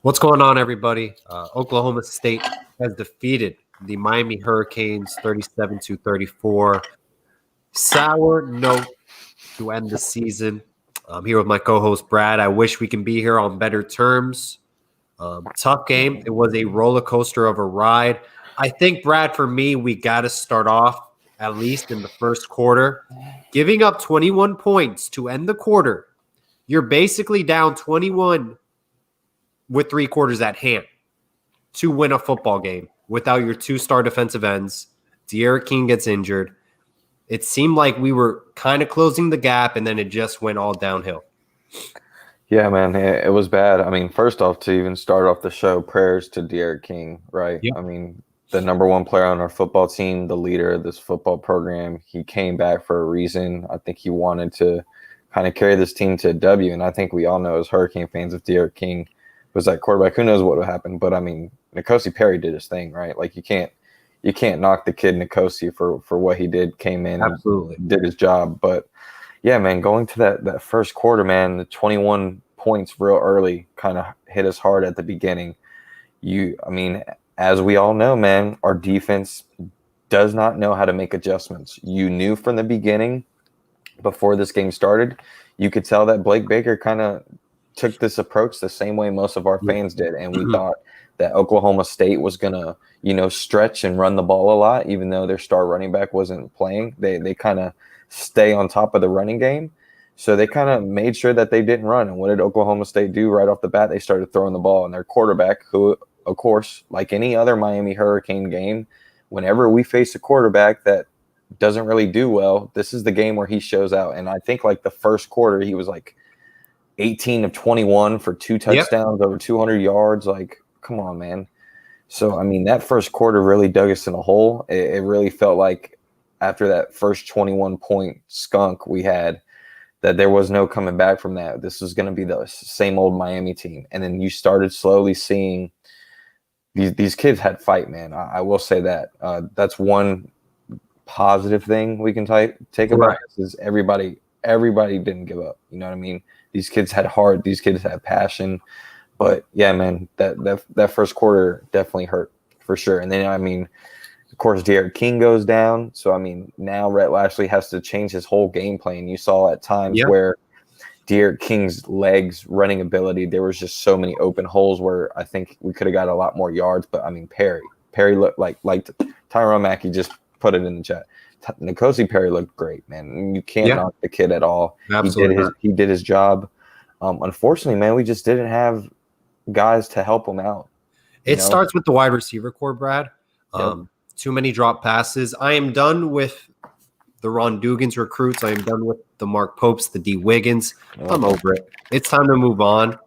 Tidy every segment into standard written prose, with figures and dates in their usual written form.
What's going on, everybody? Oklahoma State has defeated the Miami Hurricanes 37-34. Sour note to end the season. I'm here with my co-host Brad. I wish we can be here on better terms. Tough game. It was a roller coaster of a ride. I think, Brad, for me, we got to start off, at least in the first quarter, giving up 21 points to end the quarter. You're basically down 21 with 3 quarters at hand to win a football game without your 2-star defensive ends. De'Aaron King gets injured. It seemed like we were kind of closing the gap, and then it just went all downhill. Yeah, man, it was bad. I mean, first off, to even start off the show, prayers to De'Aaron King, right? Yep. I mean, the number one player on our football team, the leader of this football program, he came back for a reason. I think he wanted to kind of carry this team to a W, and I think we all know as Hurricane fans, if De'Aaron King was that quarterback, who knows what would happen. But, I mean, N'Kosi Perry did his thing, right? Like, you can't knock the kid N'Kosi for what he did, came in, Absolutely did his job, but yeah, man, going to that first quarter, man, the 21 points real early kind of hit us hard at the beginning. I mean, as we all know, man, our defense does not know how to make adjustments. You knew from the beginning, before this game started, you could tell that Blake Baker kind of took this approach the same way most of our fans did, and we thought that Oklahoma State was going to, stretch and run the ball a lot, even though their star running back wasn't playing. They kind of stay on top of the running game. So they kind of made sure that they didn't run. And what did Oklahoma State do right off the bat? They started throwing the ball, and their quarterback, who, of course, like any other Miami Hurricane game, whenever we face a quarterback that doesn't really do well, this is the game where he shows out. And I think like the first quarter, he was like 18 of 21 for 2 touchdowns, over 200 yards. Like, come on, man. So, I mean, that first quarter really dug us in a hole. It really felt like after that first 21-point skunk we had, that there was no coming back from that. This was going to be the same old Miami team. And then you started slowly seeing these kids had fight, man. I will say that. That's one positive thing we can take about this is everybody didn't give up. You know what I mean? These kids had heart. These kids had passion. But, yeah, man, that first quarter definitely hurt for sure. And then, I mean, of course, De'Aaron King goes down. So, I mean, now Rhett Lashley has to change his whole game plan. You saw at times where De'Aaron King's legs, running ability, there was just so many open holes where I think we could have got a lot more yards. But, I mean, Perry looked like Tyrone Mackey just put it in the chat. N'Kosi Perry looked great, man. You can't knock the kid at all. Absolutely. He did his job. Unfortunately, man, we just didn't have guys to help him out. It starts with the wide receiver core, Brad. Too many drop passes. I am done with the Ron Dugans recruits. I am done with the Mark Popes, the D. Wiggins. I'm over it. It's time to move on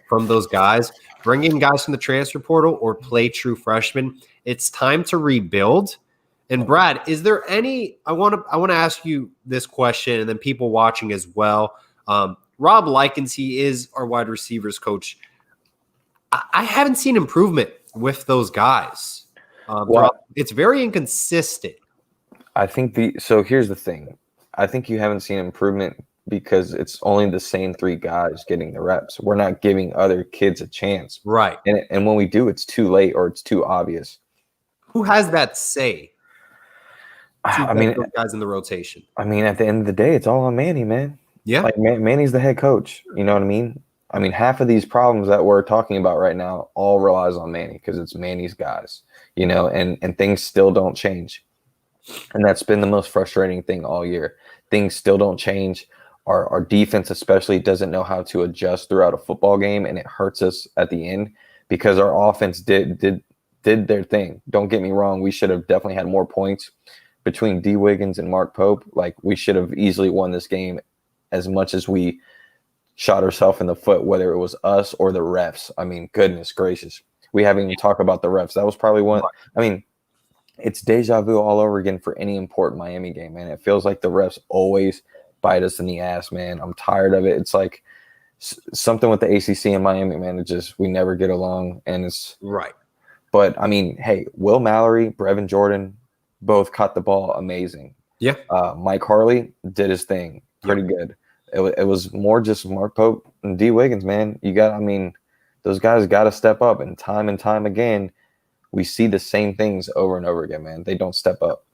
from those guys. Bring in guys from the transfer portal or play true freshmen. It's time to rebuild. And Brad, is there any? I want to ask you this question, and then people watching as well. Rob Likens, he is our wide receivers coach. I haven't seen improvement with those guys. It's very inconsistent. I think so here's the thing. I think you haven't seen improvement because it's only the same 3 guys getting the reps. We're not giving other kids a chance. Right. And when we do, it's too late or it's too obvious. Who has that say? I mean, those guys in the rotation. I mean, at the end of the day, it's all on Manny, man. Yeah. Like Manny's the head coach. You know what I mean? I mean, half of these problems that we're talking about right now all relies on Manny because it's Manny's guys, and things still don't change. And that's been the most frustrating thing all year. Things still don't change. Our defense especially doesn't know how to adjust throughout a football game, and it hurts us at the end because our offense did their thing. Don't get me wrong. We should have definitely had more points between D. Wiggins and Mark Pope. Like, we should have easily won this game as much as we shot ourselves in the foot, whether it was us or the refs. I mean, goodness gracious. We haven't even talked about the refs. That was probably one. I mean, it's deja vu all over again for any important Miami game, man. It feels like the refs always bite us in the ass, man. I'm tired of it. It's like something with the ACC and Miami, man. It just, we never get along, and it's right. But, I mean, hey, Will Mallory, Brevin Jordan, both caught the ball amazing. Yeah. Mike Harley did his thing pretty good. It was more just Mark Pope and D. Wiggins, man. You got, I mean, those guys got to step up. And time again, we see the same things over and over again, man. They don't step up.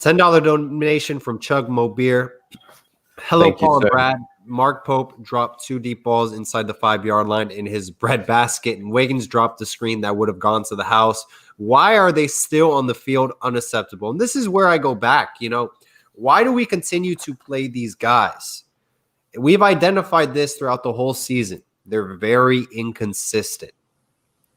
$10 donation from Chug Mo Beer. Hello, Thank you, Paul and sir. Brad. Mark Pope dropped 2 deep balls inside the 5-yard line in his bread basket, and Wiggins dropped the screen that would have gone to the house. Why are they still on the field? Unacceptable. And this is where I go back. Why do we continue to play these guys? We've identified this throughout the whole season. They're very inconsistent.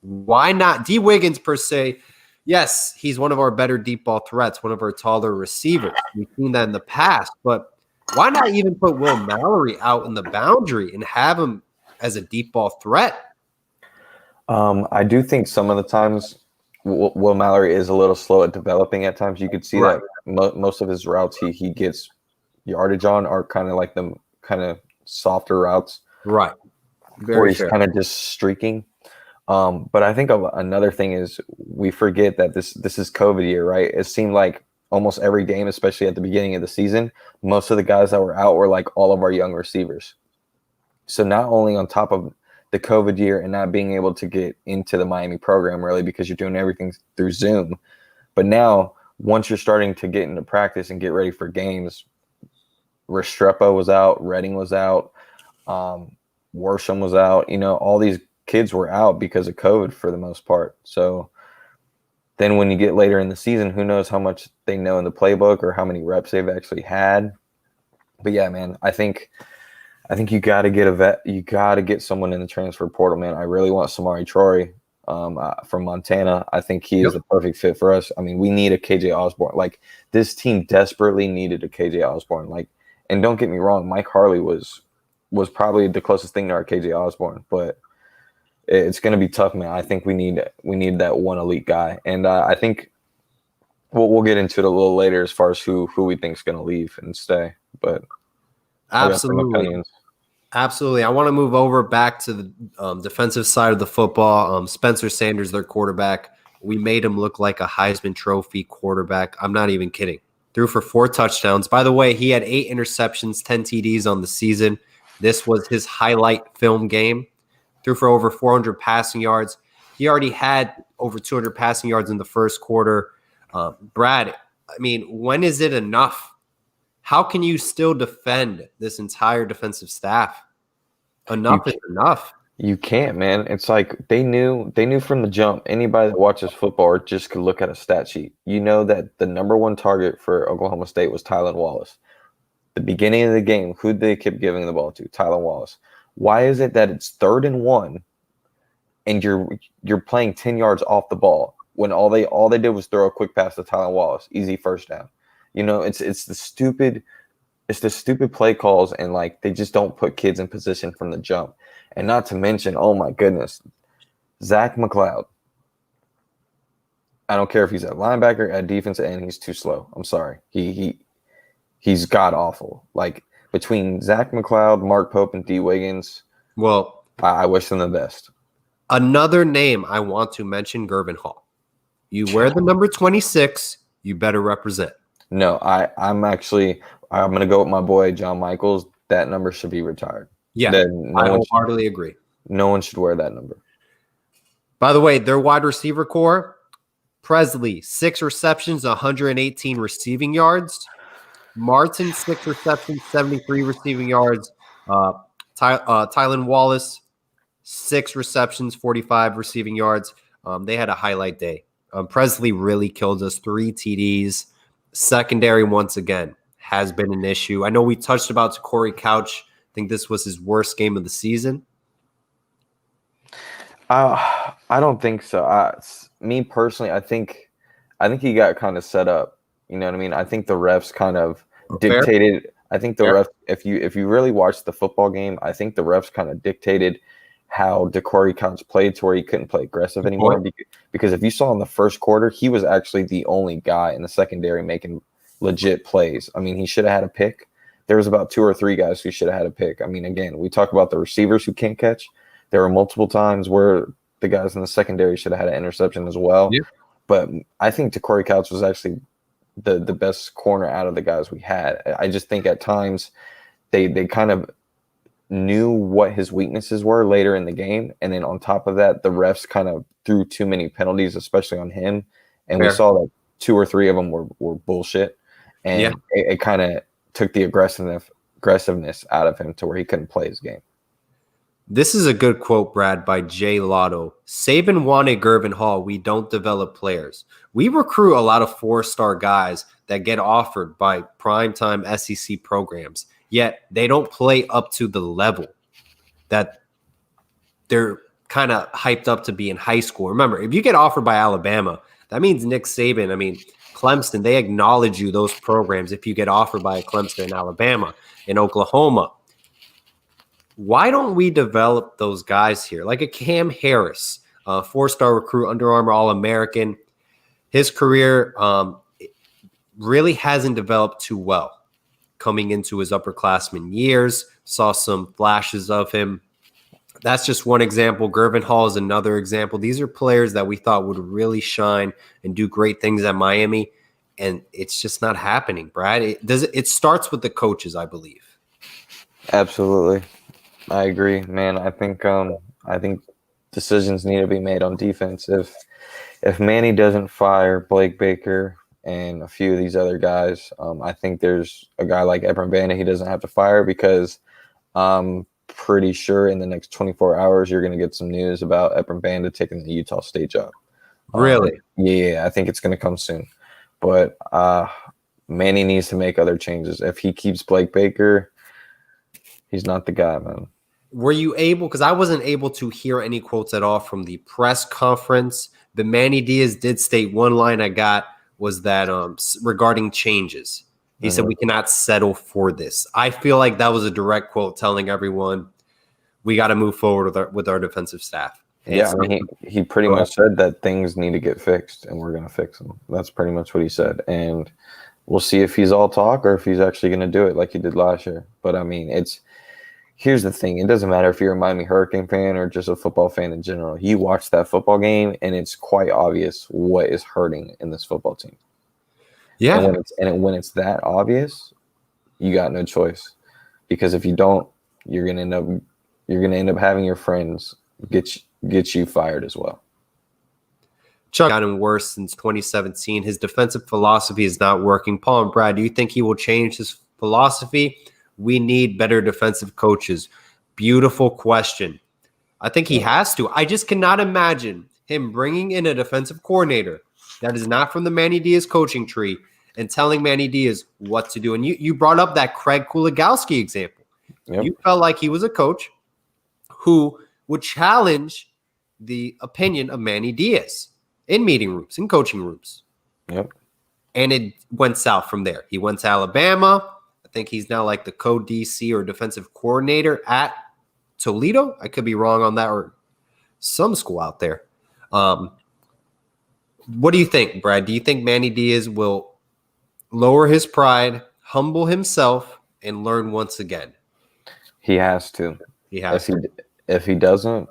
Why not? D. Wiggins, per se, yes, he's one of our better deep ball threats, one of our taller receivers. We've seen that in the past, but why not even put Will Mallory out in the boundary and have him as a deep ball threat? I do think some of the times Will Mallory is a little slow at developing at times. You could see that most of his routes he gets yardage on are kind of like the kind of softer routes. Right. Where he's kind of just streaking. But I think another thing is we forget that this is COVID year, right? It seemed like almost every game, especially at the beginning of the season, most of the guys that were out were like all of our young receivers. So not only on top of the COVID year and not being able to get into the Miami program really because you're doing everything through Zoom, but now once you're starting to get into practice and get ready for games, Restrepo was out, Redding was out, Worsham was out, all these kids were out because of COVID for the most part. So then when you get later in the season, who knows how much they know in the playbook or how many reps they've actually had. But yeah, man, I think you got to get a vet. You got to get someone in the transfer portal, man. I really want Samari Troy from Montana. I think he is the perfect fit for us. I mean, we need a KJ Osborne. Like, this team desperately needed a KJ Osborne. Like, and don't get me wrong, Mike Harley was probably the closest thing to our KJ Osborne, but it's going to be tough, man. I think we need that one elite guy, and I think we'll get into it a little later as far as who we think is going to leave and stay. But absolutely. I want to move over back to the defensive side of the football. Spencer Sanders, their quarterback, we made him look like a Heisman Trophy quarterback. I'm not even kidding. Threw for 4 touchdowns. By the way, he had 8 interceptions, 10 TDs on the season. This was his highlight film game. Threw for over 400 passing yards. He already had over 200 passing yards in the first quarter. Brad, I mean, when is it enough? How can you still defend this entire defensive staff? Enough is enough. You can't, man. It's like they knew from the jump. Anybody that watches football or just could look at a stat sheet, you know that the number 1 target for Oklahoma State was Tylan Wallace. The beginning of the game, who they kept giving the ball to? Tylan Wallace. Why is it that it's 3rd and 1 and you're playing 10 yards off the ball when all they did was throw a quick pass to Tylan Wallace, easy first down? It's the stupid play calls, and like they just don't put kids in position from the jump. And not to mention, oh my goodness, Zach McLeod. I don't care if he's at linebacker, at defensive end, he's too slow. I'm sorry. He's god awful. Like, between Zach McLeod, Mark Pope, and D. Wiggins, well, I wish them the best. Another name I want to mention, Gervin Hall. You wear the number 26, you better represent. No, I'm going to go with my boy, John Michaels. That number should be retired. Yeah, I wholeheartedly agree. No one should wear that number. By the way, their wide receiver core, Presley, 6 receptions, 118 receiving yards. Martin, 6 receptions, 73 receiving yards. Tylan Wallace, 6 receptions, 45 receiving yards. They had a highlight day. Presley really killed us, 3 TDs. Secondary, once again, has been an issue. I know we touched about Corey Couch. I think this was his worst game of the season. I don't think so. Me personally, I think he got kind of set up. You know what I mean? I think the refs kind of dictated. I think the refs, if you really watch the football game, I think the refs kind of dictated how Corey Couch played to where he couldn't play aggressive anymore. Because if you saw in the first quarter, he was actually the only guy in the secondary making legit plays. I mean, he should have had a pick. There was about 2 or 3 guys who should have had a pick. I mean, again, we talk about the receivers who can't catch. There were multiple times where the guys in the secondary should have had an interception as well. Yeah. But I think Corey Couch was actually the best corner out of the guys we had. I just think at times they kind of knew what his weaknesses were later in the game, and then on top of that, the refs kind of threw too many penalties, especially on him, and we Fair. saw like 2 or 3 of them were bullshit, Yeah. and it kind of took the aggressiveness out of him to where he couldn't play his game. This is a good quote, Brad, by Jay Lotto. Saban wanted Gervin Hall. We don't develop players. We recruit a lot of 4-star guys that get offered by primetime SEC programs, yet they don't play up to the level that they're kind of hyped up to be in high school. Remember, if you get offered by Alabama, that means Nick Saban, Clemson, they acknowledge you, those programs, if you get offered by a Clemson in Alabama, in Oklahoma. Why don't we develop those guys here? Like a Cam Harris, 4-star recruit, Under Armour All-American. His career really hasn't developed too well coming into his upperclassman years. Saw some flashes of him. That's just one example. Gervin Hall is another example. These are players that we thought would really shine and do great things at Miami, and it's just not happening, Brad. It starts with the coaches, I believe. Absolutely. I agree, man. I think decisions need to be made on defense. If Manny doesn't fire Blake Baker and a few of these other guys, I think there's a guy like Ebron Banda he doesn't have to fire, because I'm pretty sure in the next 24 hours you're going to get some news about Ebron Banda taking the Utah State job. Really? Yeah, I think it's going to come soon. But Manny needs to make other changes. If he keeps Blake Baker, he's not the guy, man. Were you able, because I wasn't able to hear any quotes at all from the press conference, but Manny Diaz did state, one line I got was that regarding changes. He said, we cannot settle for this. I feel like that was a direct quote telling everyone we got to move forward with our defensive staff. And yeah, he pretty much said that things need to get fixed and we're going to fix them. That's pretty much what he said. And we'll see if he's all talk or if he's actually going to do it like he did last year. But, here's the thing. It doesn't matter if you're a Miami Hurricane fan or just a football fan in general. You watch that football game, and it's quite obvious what is hurting in this football team. Yeah. And when it's that obvious, you got no choice. Because if you don't, you're gonna end up having your friends get you fired as well. Chuck gotten worse since 2017. His defensive philosophy is not working. Paul and Brad, do you think he will change his philosophy? We need better defensive coaches. Beautiful question. I think he has to. I just cannot imagine him bringing in a defensive coordinator that is not from the Manny Diaz coaching tree and telling Manny Diaz what to do. And you brought up that Craig Kuligowski example. Yep. You felt like he was a coach who would challenge the opinion of Manny Diaz in meeting rooms, in coaching rooms. Yep. And it went south from there. He went to Alabama. I think he's now like the co-DC or defensive coordinator at Toledo. I could be wrong on that, or some school out there. What do you think, Brad? Do you think Manny Diaz will lower his pride, humble himself, and learn once again? He has to. If he doesn't,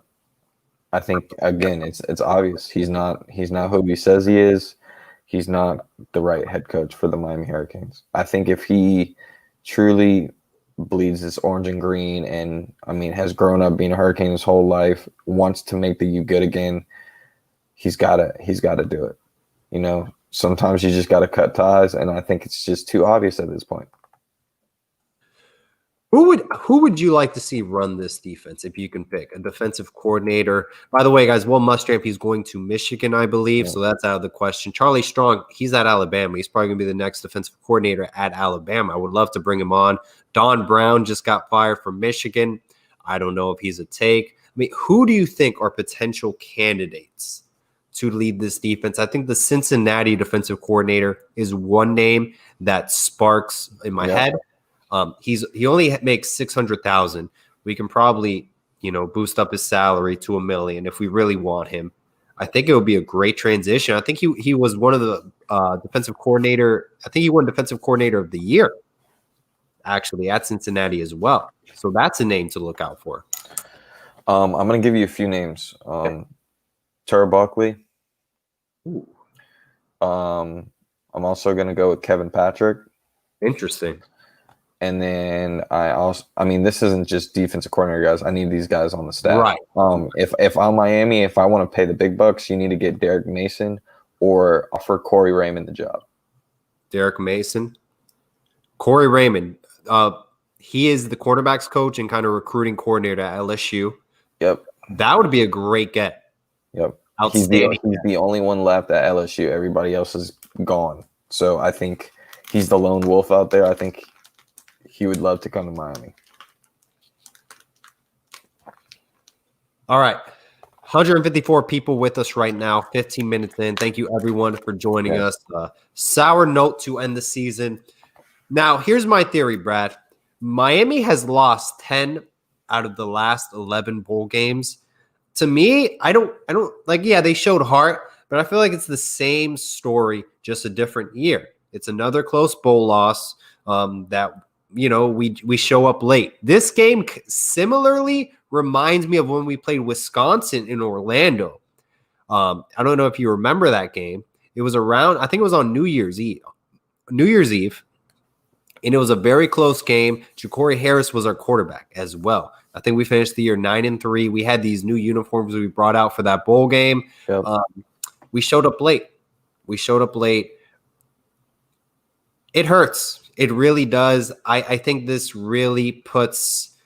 I think again it's obvious he's not who he says he is. He's not the right head coach for the Miami Hurricanes. I think if he truly bleeds this orange and green and has grown up being a Hurricane his whole life, wants to make the U good again, he's gotta do it. Sometimes you just gotta cut ties, and I think it's just too obvious at this point. Who would you like to see run this defense if you can pick a defensive coordinator? By the way, guys, Will Muschamp, he's going to Michigan, I believe, so that's out of the question. Charlie Strong, he's at Alabama. He's probably going to be the next defensive coordinator at Alabama. I would love to bring him on. Don Brown just got fired from Michigan. I don't know if he's a take. Who do you think are potential candidates to lead this defense? I think the Cincinnati defensive coordinator is one name that sparks in my head. He only makes $600,000. We can probably, boost up his salary to $1 million if we really want him. I think it would be a great transition. I think he was one of the defensive coordinator. I think he won defensive coordinator of the year, actually, at Cincinnati as well. So that's a name to look out for. I'm going to give you a few names. Tara Buckley. Ooh. I'm also going to go with Kevin Patrick. Interesting. And then I mean, this isn't just defensive coordinator guys. I need these guys on the staff. Right. If I'm Miami, if I want to pay the big bucks, you need to get Derek Mason or offer Corey Raymond the job. Derek Mason. Corey Raymond. He is the quarterback's coach and kind of recruiting coordinator at LSU. Yep. That would be a great get. Yep. Outstanding. He's the only one left at LSU. Everybody else is gone. So I think he's the lone wolf out there. I think he would love to come to Miami. All right. 154 people with us right now, 15 minutes in. Thank you, everyone, for joining us. Sour note to end the season. Now, here's my theory, Brad. Miami has lost 10 out of the last 11 bowl games. To me, I don't like, yeah, they showed heart, but I feel like it's the same story, just a different year. It's another close bowl loss that, you know, we show up late. This game similarly reminds me of when we played Wisconsin in Orlando. I don't know if you remember that game. It was around, I think it was on New Year's Eve. And it was a very close game. Ja'Cory Harris was our quarterback as well. I think we finished the year 9-3. We had these new uniforms we brought out for that bowl game. Yep. We showed up late. It hurts. It really does. I think this really puts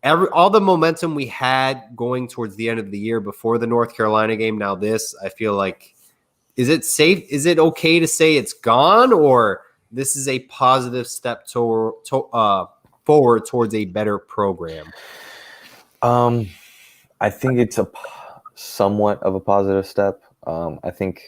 all the momentum we had going towards the end of the year before the North Carolina game. Now this, I feel like, is it safe? Is it okay to say it's gone, or this is a positive step forward towards a better program? I think it's somewhat of a positive step. I think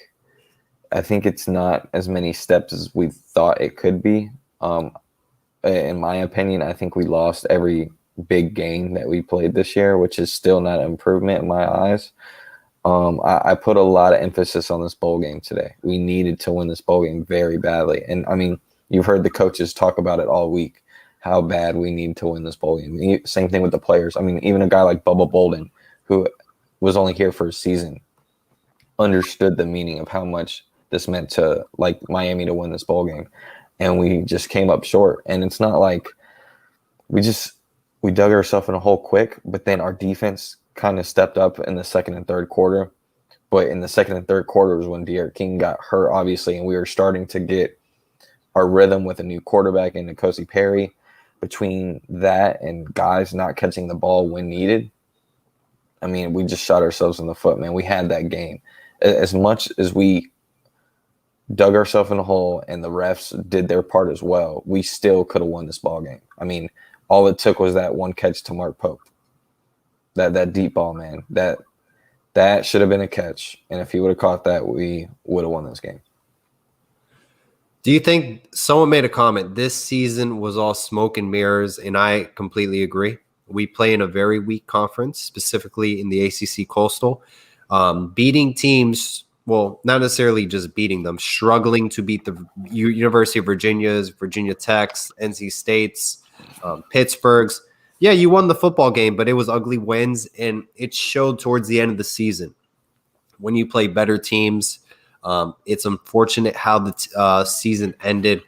it's not as many steps as we thought it could be. In my opinion, I think we lost every big game that we played this year, which is still not an improvement in my eyes. I put a lot of emphasis on this bowl game today. We needed to win this bowl game very badly. And, I mean, you've heard the coaches talk about it all week, how bad we need to win this bowl game. Same thing with the players. I mean, even a guy like Bubba Bolden, who was only here for a season, understood the meaning of how much this meant to, like, Miami to win this bowl game. And we just came up short. And it's not like we dug ourselves in a hole quick, but then our defense kind of stepped up in the second and third quarter. But in the second and third quarter was when De'Aaron King got hurt, obviously, and we were starting to get our rhythm with a new quarterback in N'Kosi Perry. Between that and guys not catching the ball when needed, I mean, we just shot ourselves in the foot, man. We had that game. As much as we dug ourselves in a hole and the refs did their part as well, we still could have won this ball game. I mean, all it took was that one catch to Mark Pope. That deep ball, man. That should have been a catch. And if he would have caught that, we would have won this game. Do you think someone made a comment, this season was all smoke and mirrors, and I completely agree. We play in a very weak conference, specifically in the ACC Coastal. Beating teams, well, not necessarily just beating them, struggling to beat the University of Virginia's, Virginia Tech's, NC State's, Pittsburgh's. Yeah, you won the football game, but it was ugly wins, and it showed towards the end of the season. When you play better teams, it's unfortunate how the season ended,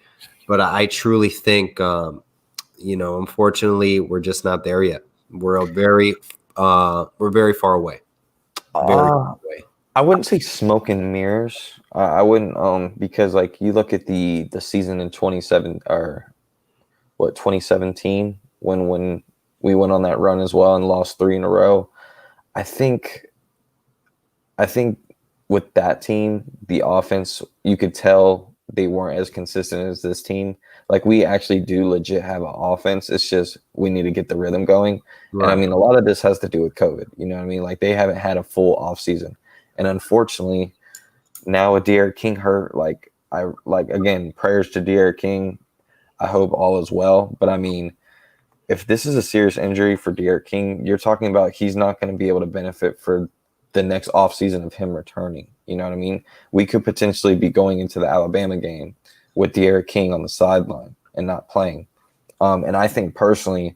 but I truly think, unfortunately, we're just not there yet. We're very far away. Very far away. I wouldn't say smoke and mirrors. I wouldn't, because like you look at the season in 2017 when we went on that run as well and lost 3 in a row. I think with that team, the offense, you could tell they weren't as consistent as this team. Like, we actually do legit have an offense. It's just we need to get the rhythm going. Right. And I mean, a lot of this has to do with COVID. You know what I mean? Like, they haven't had a full off season. And unfortunately, now with De'Aaron King hurt, again, prayers to De'Aaron King. I hope all is well. But I mean, if this is a serious injury for De'Aaron King, you're talking about he's not going to be able to benefit for the next offseason of him returning. You know what I mean? We could potentially be going into the Alabama game with De'Aaron King on the sideline and not playing. And I think personally,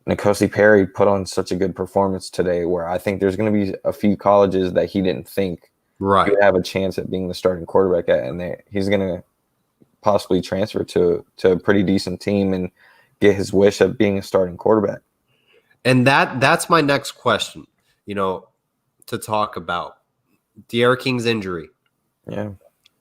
N'Kosi Perry put on such a good performance today where I think there's going to be a few colleges that he didn't think he would have a chance at being the starting quarterback at, and he's going to possibly transfer to a pretty decent team and get his wish of being a starting quarterback. And that's my next question, to talk about. D'Eriq King's injury. Yeah.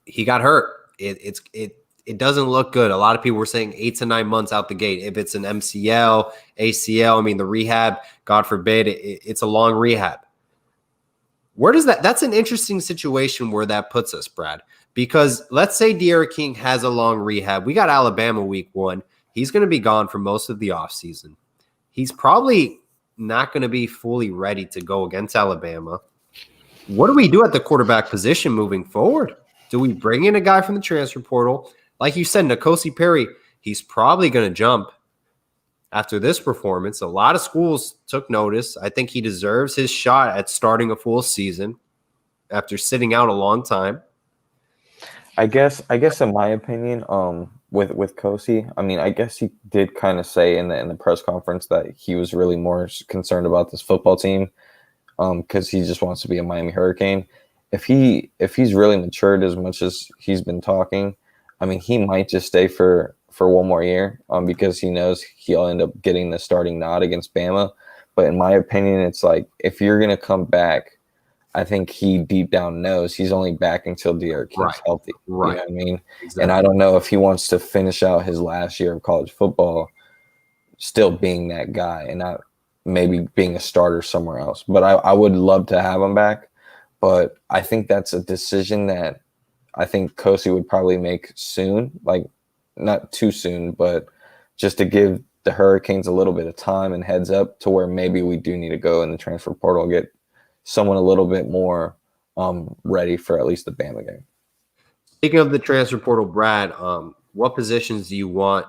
He got hurt. It doesn't look good. A lot of people were saying 8 to 9 months out the gate. If it's an MCL, ACL, I mean, the rehab, God forbid, it's a long rehab. Where does that's an interesting situation where that puts us, Brad, because let's say D'Eriq King has a long rehab. We got Alabama week 1. He's going to be gone for most of the offseason. He's probably not going to be fully ready to go against Alabama. What do we do at the quarterback position moving forward? Do we bring in a guy from the transfer portal? Like you said, N'Kosi Perry, he's probably going to jump after this performance. A lot of schools took notice. I think he deserves his shot at starting a full season after sitting out a long time. I guess in my opinion, with Kosi, I mean, I guess he did kind of say in the press conference that he was really more concerned about this football team, because he just wants to be a Miami Hurricane. If he's really matured as much as he's been talking, I mean, he might just stay for one more year, because he knows he'll end up getting the starting nod against Bama. But in my opinion, it's like, if you're gonna come back, I think he deep down knows he's only back until D'Eriq King's healthy. Right. You know what I mean? Exactly. And I don't know if he wants to finish out his last year of college football still being that guy and not maybe being a starter somewhere else. But I would love to have him back. But I think that's a decision that I think Kosi would probably make soon, like not too soon, but just to give the Hurricanes a little bit of time and heads up to where maybe we do need to go in the transfer portal and get someone a little bit more ready for at least the Bama game. Speaking of the transfer portal, Brad, what positions do you want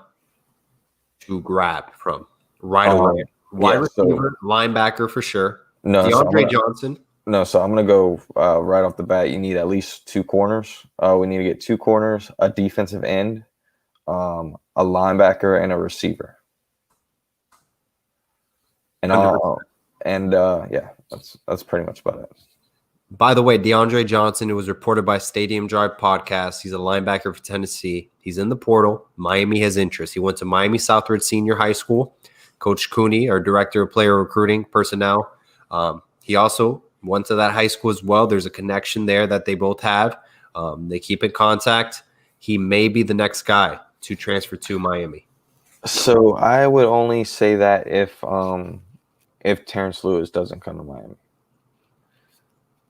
to grab from right away? Wide receiver, linebacker for sure. No, DeAndre Johnson. No, so I'm going to go right off the bat. You need at least 2 corners. We need to get 2 corners, a defensive end, a linebacker, and a receiver. And yeah, that's pretty much about it. By the way, DeAndre Johnson, it was reported by Stadium Drive Podcast. He's a linebacker for Tennessee. He's in the portal. Miami has interest. He went to Miami Southwood Senior High School. Coach Cooney, our director of player recruiting personnel, he also went to that high school as well. There's a connection there that they both have. They keep in contact. He may be the next guy to transfer to Miami. So I would only say that if Terrence Lewis doesn't come to Miami.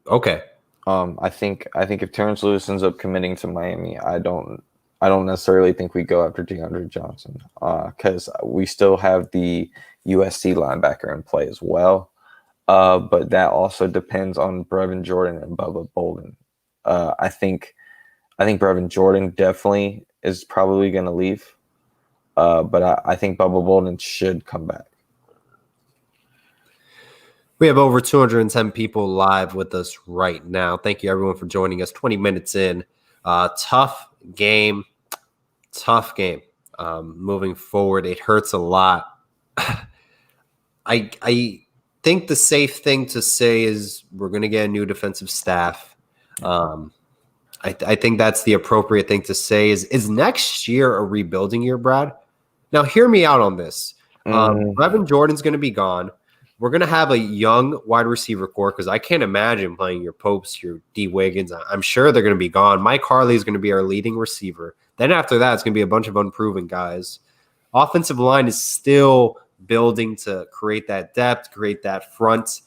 Okay. I think if Terrence Lewis ends up committing to Miami, I don't necessarily think we go after DeAndre Johnson, because we still have the USC linebacker in play as well. But that also depends on Brevin Jordan and Bubba Bolden. I think Brevin Jordan definitely is probably going to leave, but I think Bubba Bolden should come back. We have over 210 people live with us right now. Thank you, everyone, for joining us. 20 minutes in. Tough game. Moving forward, it hurts a lot. I think the safe thing to say is we're going to get a new defensive staff. I think that's the appropriate thing to say. Is next year a rebuilding year, Brad? Now, hear me out on this. Brevin Jordan's going to be gone. We're going to have a young wide receiver core because I can't imagine playing your Popes, your D. Wiggins. I'm sure they're going to be gone. Mike Harley is going to be our leading receiver. Then after that, it's going to be a bunch of unproven guys. Offensive line is still building to create that depth, create that front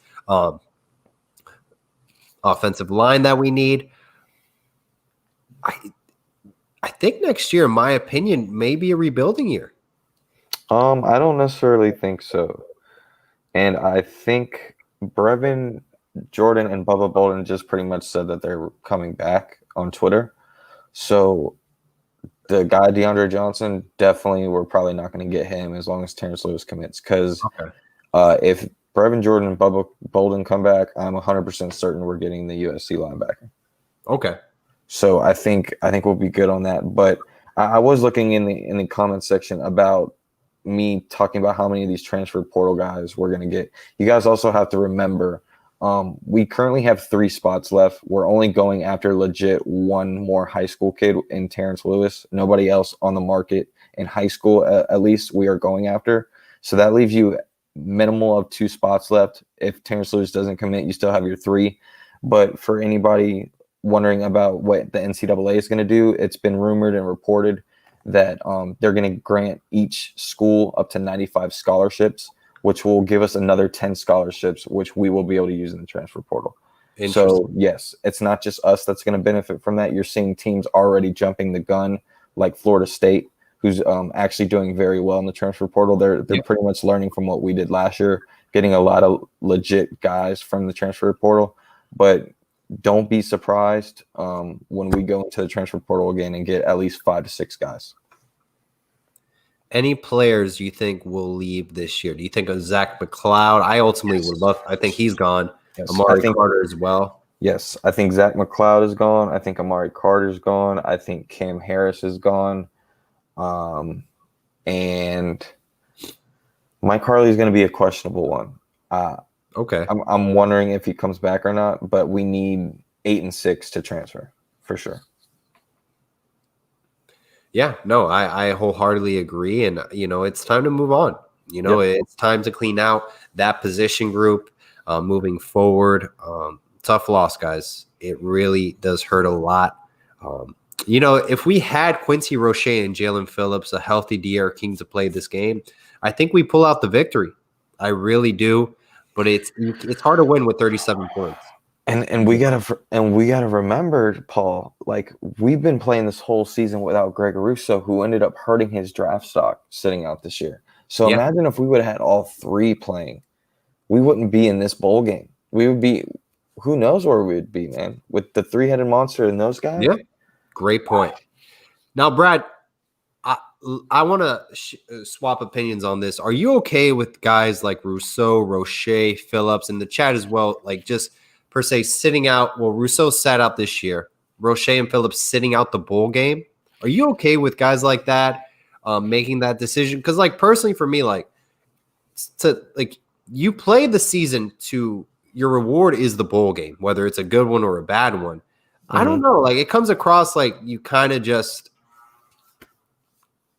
offensive line that we need. I think next year, in my opinion, may be a rebuilding year. I don't necessarily think so. And I think Brevin Jordan and Bubba Bolden just pretty much said that they're coming back on Twitter. So the guy DeAndre Johnson, definitely we're probably not going to get him as long as Terrence Lewis commits. Because if Brevin Jordan and Bubba Bolden come back, I'm 100% certain we're getting the USC linebacker. Okay. So I think we'll be good on that. But I was looking in the comments section about me talking about how many of these transfer portal guys we're going to get. You guys also have to remember, we currently have 3 spots left. We're only going after legit one more high school kid in Terrence Lewis. Nobody else on the market in high school, at least, we are going after. So that leaves you minimal of 2 spots left. If Terrence Lewis doesn't commit, you still have your 3. But for anybody wondering about what the NCAA is going to do, it's been rumored and reported that they're going to grant each school up to 95 scholarships, which will give us another 10 scholarships, which we will be able to use in the transfer portal. So, yes, it's not just us that's going to benefit from that. You're seeing teams already jumping the gun, like Florida State, who's actually doing very well in the transfer portal. They're pretty much learning from what we did last year, getting a lot of legit guys from the transfer portal. But don't be surprised when we go into the transfer portal again and get at least 5 to 6 guys. Any players you think will leave this year? Do you think of Zach McCloud? I ultimately would love. I think he's gone. Yes, Amari Carter as well. Yes, I think Zach McCloud is gone. I think Amari Carter's gone. I think Cam Harris is gone. And Mike Harley is going to be a questionable one. Okay. I'm wondering if he comes back or not, but we need 8 and 6 to transfer for sure. Yeah, no, I wholeheartedly agree. And, it's time to move on. It's time to clean out that position group moving forward. Tough loss, guys. It really does hurt a lot. If we had Quincy Roche and Jalen Phillips, a healthy D'Eriq King to play this game, I think we pull out the victory. I really do. But it's hard to win with 37 points. And we gotta remember, Paul, like we've been playing this whole season without Greg Russo, who ended up hurting his draft stock sitting out this year. So imagine if we would have had all 3 playing, we wouldn't be in this bowl game. We would be, who knows where we would be, man, with the 3-headed monster and those guys. Yeah, great point. Now, Brad, I want to swap opinions on this. Are you okay with guys like Rousseau, Roche, Phillips, in the chat as well, like just per se sitting out? Well, Rousseau sat out this year. Roche and Phillips sitting out the bowl game. Are you okay with guys like that making that decision? Because, like, personally for me, you play the season to your reward is the bowl game, whether it's a good one or a bad one. I don't know. Like, it comes across like you kind of just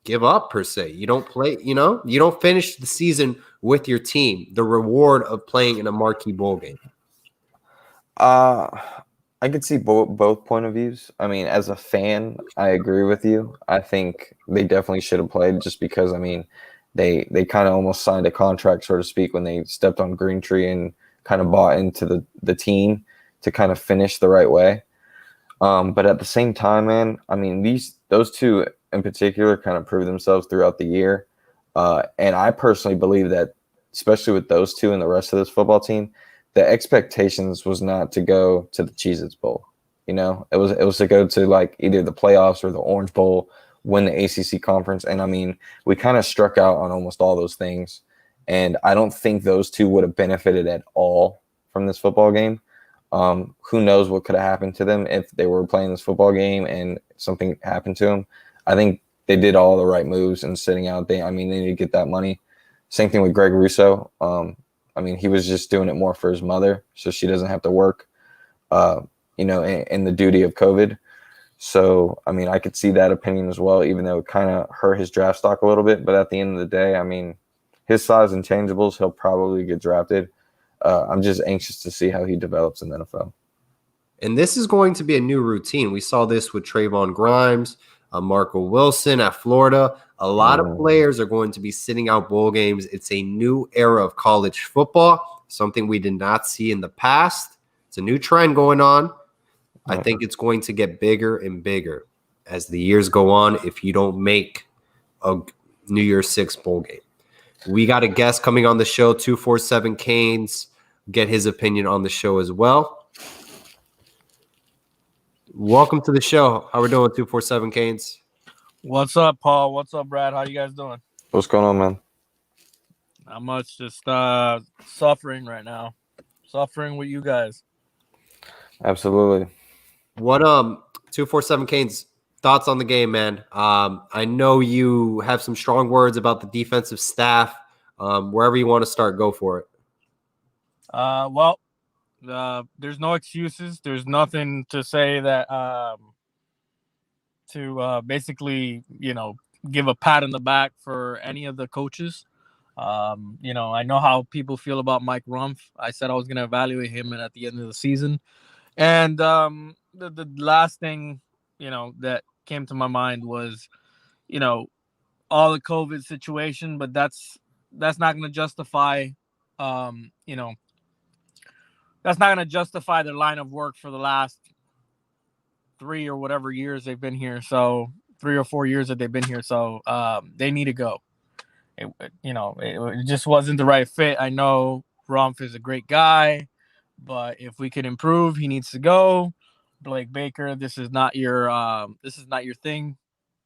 give up per se. You don't play, you don't finish the season with your team, the reward of playing in a marquee bowl game. I could see both point of views. I mean, as a fan, I agree with you. I think they definitely should have played just because, I mean, they kind of almost signed a contract, so to speak, when they stepped on Green Tree and kind of bought into the team to kind of finish the right way. But at the same time, man, I mean, those 2 in particular kind of prove themselves throughout the year. And I personally believe that, especially with those 2 and the rest of this football team, the expectations was not to go to the Cheez-Its Bowl. It was to go to like either the playoffs or the Orange Bowl, win the ACC conference. And I mean, we kind of struck out on almost all those things. And I don't think those 2 would have benefited at all from this football game. Who knows what could have happened to them if they were playing this football game and something happened to them. I think they did all the right moves and sitting out. They need to get that money. Same thing with Greg Russo. I mean, he was just doing it more for his mother, so she doesn't have to work, in the duty of COVID. So, I mean, I could see that opinion as well, even though it kind of hurt his draft stock a little bit. But at the end of the day, I mean, his size intangibles, he'll probably get drafted. I'm just anxious to see how he develops in the NFL. And this is going to be a new routine. We saw this with Trayvon Grimes, Marco Wilson at Florida. A lot of players are going to be sitting out bowl games. It's a new era of college football, something we did not see in the past. It's a new trend going on. I think it's going to get bigger and bigger as the years go on if you don't make a New Year's Six bowl game. We got a guest coming on the show, 247 Canes. Get his opinion on the show as well. Welcome to the show. How we doing, 247 Canes? What's up, Paul? What's up, Brad? How you guys doing? What's going on, man? Not much. Just suffering right now. Suffering with you guys. Absolutely. What 247 Canes, thoughts on the game, man? I know you have some strong words about the defensive staff. Wherever you want to start, go for it. There's no excuses. There's nothing to say that to basically, give a pat in the back for any of the coaches. I know how people feel about Mike Rumph. I said I was going to evaluate him at the end of the season. And the last thing, that came to my mind was, all the COVID situation, but that's not going to justify, um, you know, that's not going to justify their line of work for the last 3 or whatever years they've been here. So 3 or 4 years that they've been here. So they need to go. It just wasn't the right fit. I know Rumpf is a great guy, but if we could improve, he needs to go. Blake Baker, this is not your thing.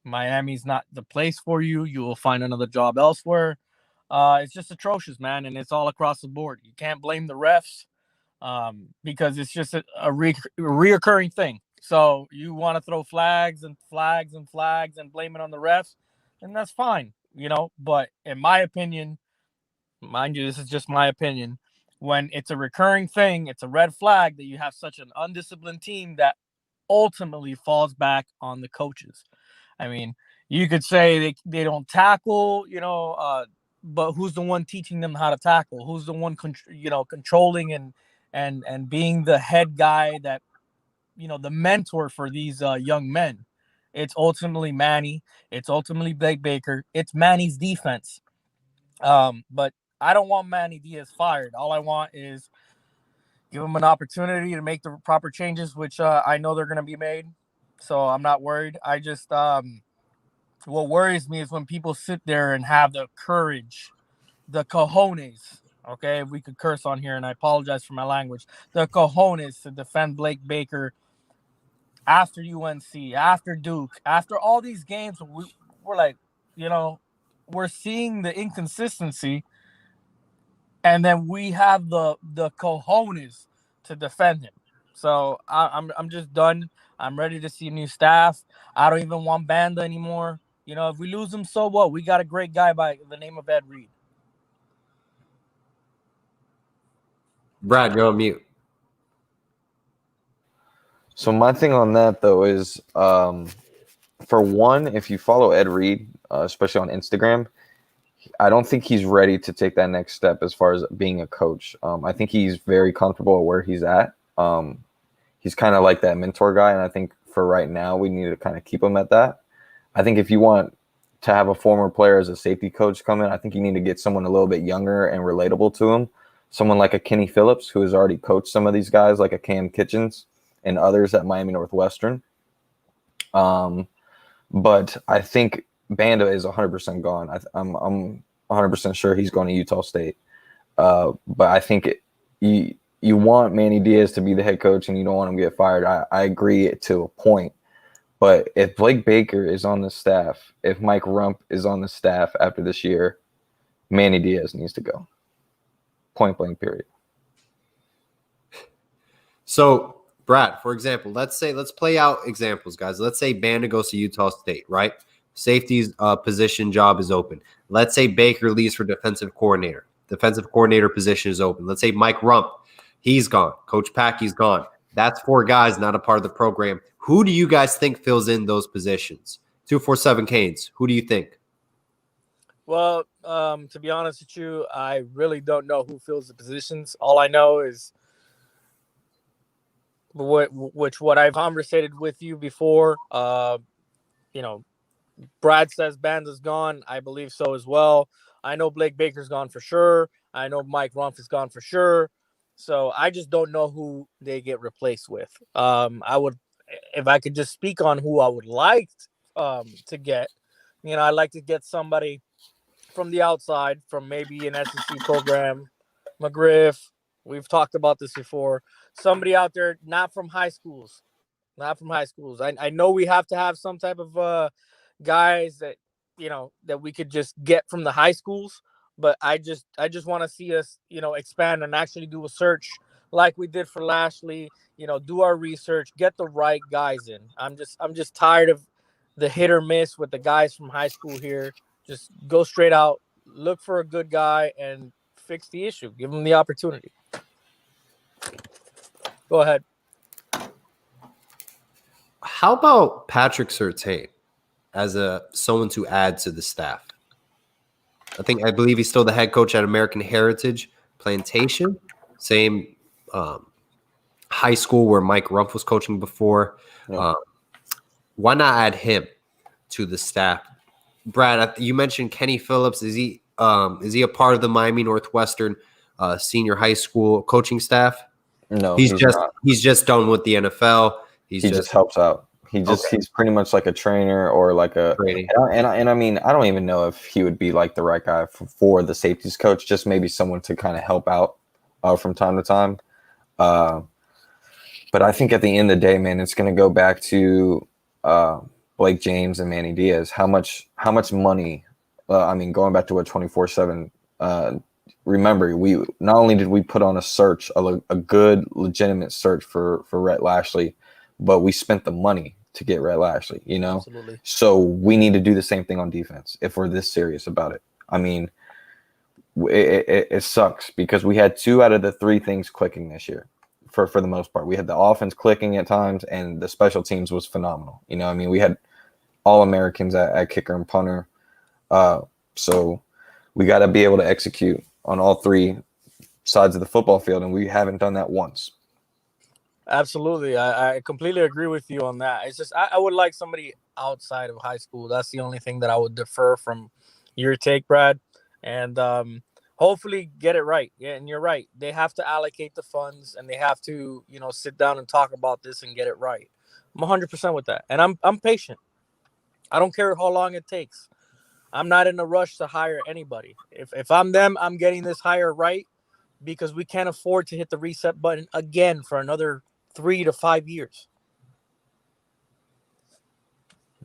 Miami's not the place for you. You will find another job elsewhere. It's just atrocious, man, and it's all across the board. You can't blame the refs because it's just a reoccurring thing. So you want to throw flags and flags and flags and blame it on the refs, and that's fine, But in my opinion, mind you, this is just my opinion. When it's a recurring thing, it's a red flag that you have such an undisciplined team that ultimately falls back on the coaches. I mean, you could say they don't tackle, but who's the one teaching them how to tackle? Who's the one, controlling and being the head guy that, the mentor for these young men? It's ultimately Manny. It's ultimately Blake Baker. It's Manny's defense. But I don't want Manny Diaz fired. All I want is give him an opportunity to make the proper changes, which I know they're going to be made. So I'm not worried. I just what worries me is when people sit there and have the courage, the cojones. Okay, if we could curse on here, and I apologize for my language. The cojones to defend Blake Baker after UNC, after Duke, after all these games. We're like, we're seeing the inconsistency, and then we have the cojones to defend him. So I'm just done. I'm ready to see new staff. I don't even want Banda anymore. If we lose him, so what? We got a great guy by the name of Ed Reed. Brad, you're on mute. So my thing on that though is, for one, if you follow Ed Reed, especially on Instagram, I don't think he's ready to take that next step as far as being a coach. I think he's very comfortable at where he's at. He's kind of like that mentor guy, and I think for right now we need to kind of keep him at that. I think if you want to have a former player as a safety coach come in, I think you need to get someone a little bit younger and relatable to him. Someone like a Kenny Phillips, who has already coached some of these guys, like a Cam Kitchens and others at Miami Northwestern. But I think Banda is 100% gone. I'm 100% sure he's going to Utah State. But I think you want Manny Diaz to be the head coach and you don't want him to get fired. I agree to a point. But if Blake Baker is on the staff, if Mike Rumph is on the staff after this year, Manny Diaz needs to go. Point blank, period. So, Brad, for example, let's play out examples, guys. Let's say Banda goes to Utah State, right? Safety's position job is open. Let's say Baker leaves for defensive coordinator. Defensive coordinator position is open. Let's say Mike Rumph, he's gone. Coach Packey's gone. That's 4 guys not a part of the program. Who do you guys think fills in those positions? 247 Canes, who do you think? Well, to be honest with you, I really don't know who fills the positions. All I know is what I've conversated with you before. Brad says Banda's gone. I believe so as well. I know Blake Baker's gone for sure. I know Mike Rumph is gone for sure. So I just don't know who they get replaced with. I would, if I could just speak on who I would like to get, I'd like to get somebody from the outside, from maybe an SEC program, McGriff. We've talked about this before. Somebody out there, not from high schools. I know we have to have some type of guys that, that we could just get from the high schools. But I just want to see us, expand and actually do a search like we did for Lashley. Do our research, get the right guys in. I'm just tired of the hit or miss with the guys from high school here. Just go straight out, look for a good guy, and fix the issue. Give them the opportunity. Go ahead. How about Patrick Surtain? as someone to add to the staff. I believe he's still the head coach at American Heritage Plantation, same high school where Mike Rumpf was coaching before. Yeah. Why not add him to the staff? Brad, you mentioned Kenny Phillips. Is he a part of the Miami Northwestern senior high school coaching staff? No, he's just done with the NFL. He just helps out. He's pretty much like a trainer or like a training. And I mean, I don't even know if he would be like the right guy for the safeties coach. Just maybe someone to kind of help out from time to time. But I think at the end of the day, man, it's going to go back to Blake James and Manny Diaz. How much money? I mean, going back to what 24/7. Remember, we not only did we put on a search, a good, legitimate search for Rhett Lashley, but we spent the money to get Rhett Lashley. You know, Absolutely. So we need to do the same thing on defense if we're this serious about it. I mean, it sucks because we had 2 out of the 3 things clicking this year. For the most part, we had the offense clicking at times, and the special teams was phenomenal. You know, I mean, we had All-Americans at kicker and punter. So we got to be able to execute on all 3 sides of the football field, and we haven't done that once. Absolutely. I completely agree with you on that. It's just I would like somebody outside of high school. That's the only thing that I would defer from your take, Brad. And hopefully get it right. Yeah, and you're right. They have to allocate the funds, and they have to, sit down and talk about this and get it right. I'm 100% with that. And I'm patient. I don't care how long it takes. I'm not in a rush to hire anybody. If I'm them, I'm getting this hire right because we can't afford to hit the reset button again for another 3 to 5 years.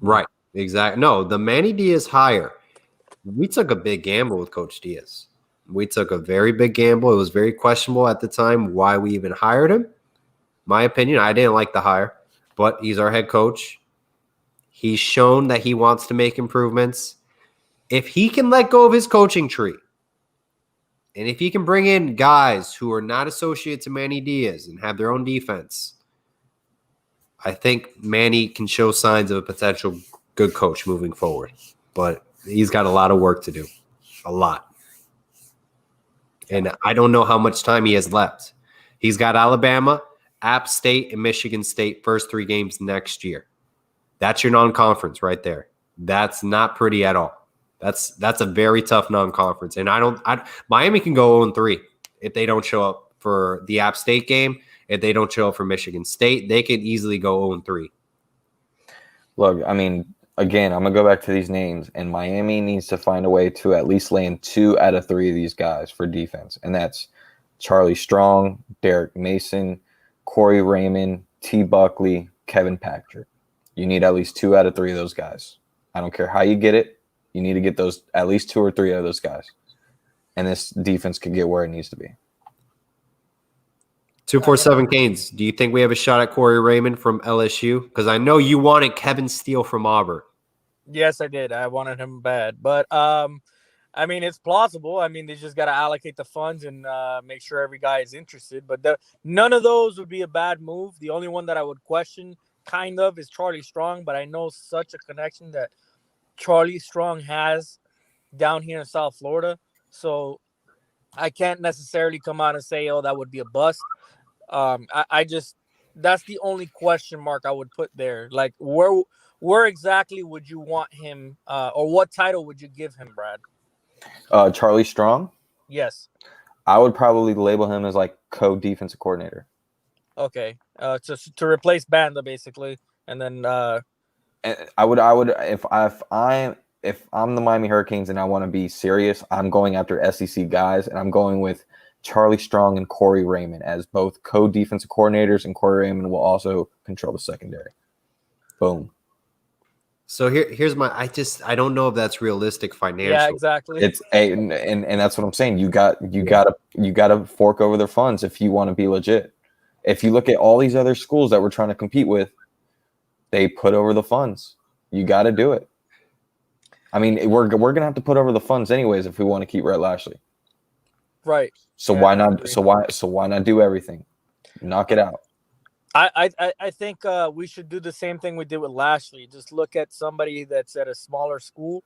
Right. Exactly. No, the Manny Diaz hire, we took a big gamble with Coach Diaz. We took a very big gamble. It was very questionable at the time why we even hired him. My opinion, I didn't like the hire, but he's our head coach. He's shown that he wants to make improvements. If he can let go of his coaching tree, and if he can bring in guys who are not associated to Manny Diaz and have their own defense, I think Manny can show signs of a potential good coach moving forward. But he's got a lot of work to do. A lot. And I don't know how much time he has left. He's got Alabama, App State, and Michigan State first 3 games next year. That's your non-conference right there. That's not pretty at all. That's a very tough non-conference. And Miami can go 0-3 if they don't show up for the App State game. If they don't show up for Michigan State, they could easily go 0-3. Look, I mean, again, I'm going to go back to these names, and Miami needs to find a way to at least land 2 out of 3 of these guys for defense, and that's Charlie Strong, Derek Mason, Corey Raymond, T. Buckley, Kevin Patrick. You need at least 2 out of 3 of those guys. I don't care how you get it. You need to get those at least 2 or 3 of those guys, and this defense can get where it needs to be. 247 Canes, do you think we have a shot at Corey Raymond from LSU? Because I know you wanted Kevin Steele from Auburn. Yes, I did. I wanted him bad. But, I mean, it's plausible. I mean, they just got to allocate the funds and make sure every guy is interested. But none of those would be a bad move. The only one that I would question kind of is Charlie Strong. But I know such a connection that Charlie Strong has down here in South Florida. So I can't necessarily come out and say, oh, that would be a bust. I just that's the only question mark I would put there. Like where exactly would you want him or what title would you give him, Brad? Charlie Strong? Yes. I would probably label him as like co-defensive coordinator. Okay. To replace Banda basically. And then I would if I'm the Miami Hurricanes and I want to be serious, I'm going after SEC guys, and I'm going with Charlie Strong and Corey Raymond as both co-defensive coordinators, and Corey Raymond will also control the secondary. Boom. So here's my I don't know if that's realistic financially. Yeah, exactly. It's and that's what I'm saying. You gotta fork over their funds if you want to be legit. If you look at all these other schools that we're trying to compete with, they put over the funds. You got to do it. I mean, we're gonna have to put over the funds anyways if we want to keep Rhett Lashley. Right. So Yeah, why not? So why not do everything? Knock it out. I think we should do the same thing we did with Lashley. Just look at somebody that's at a smaller school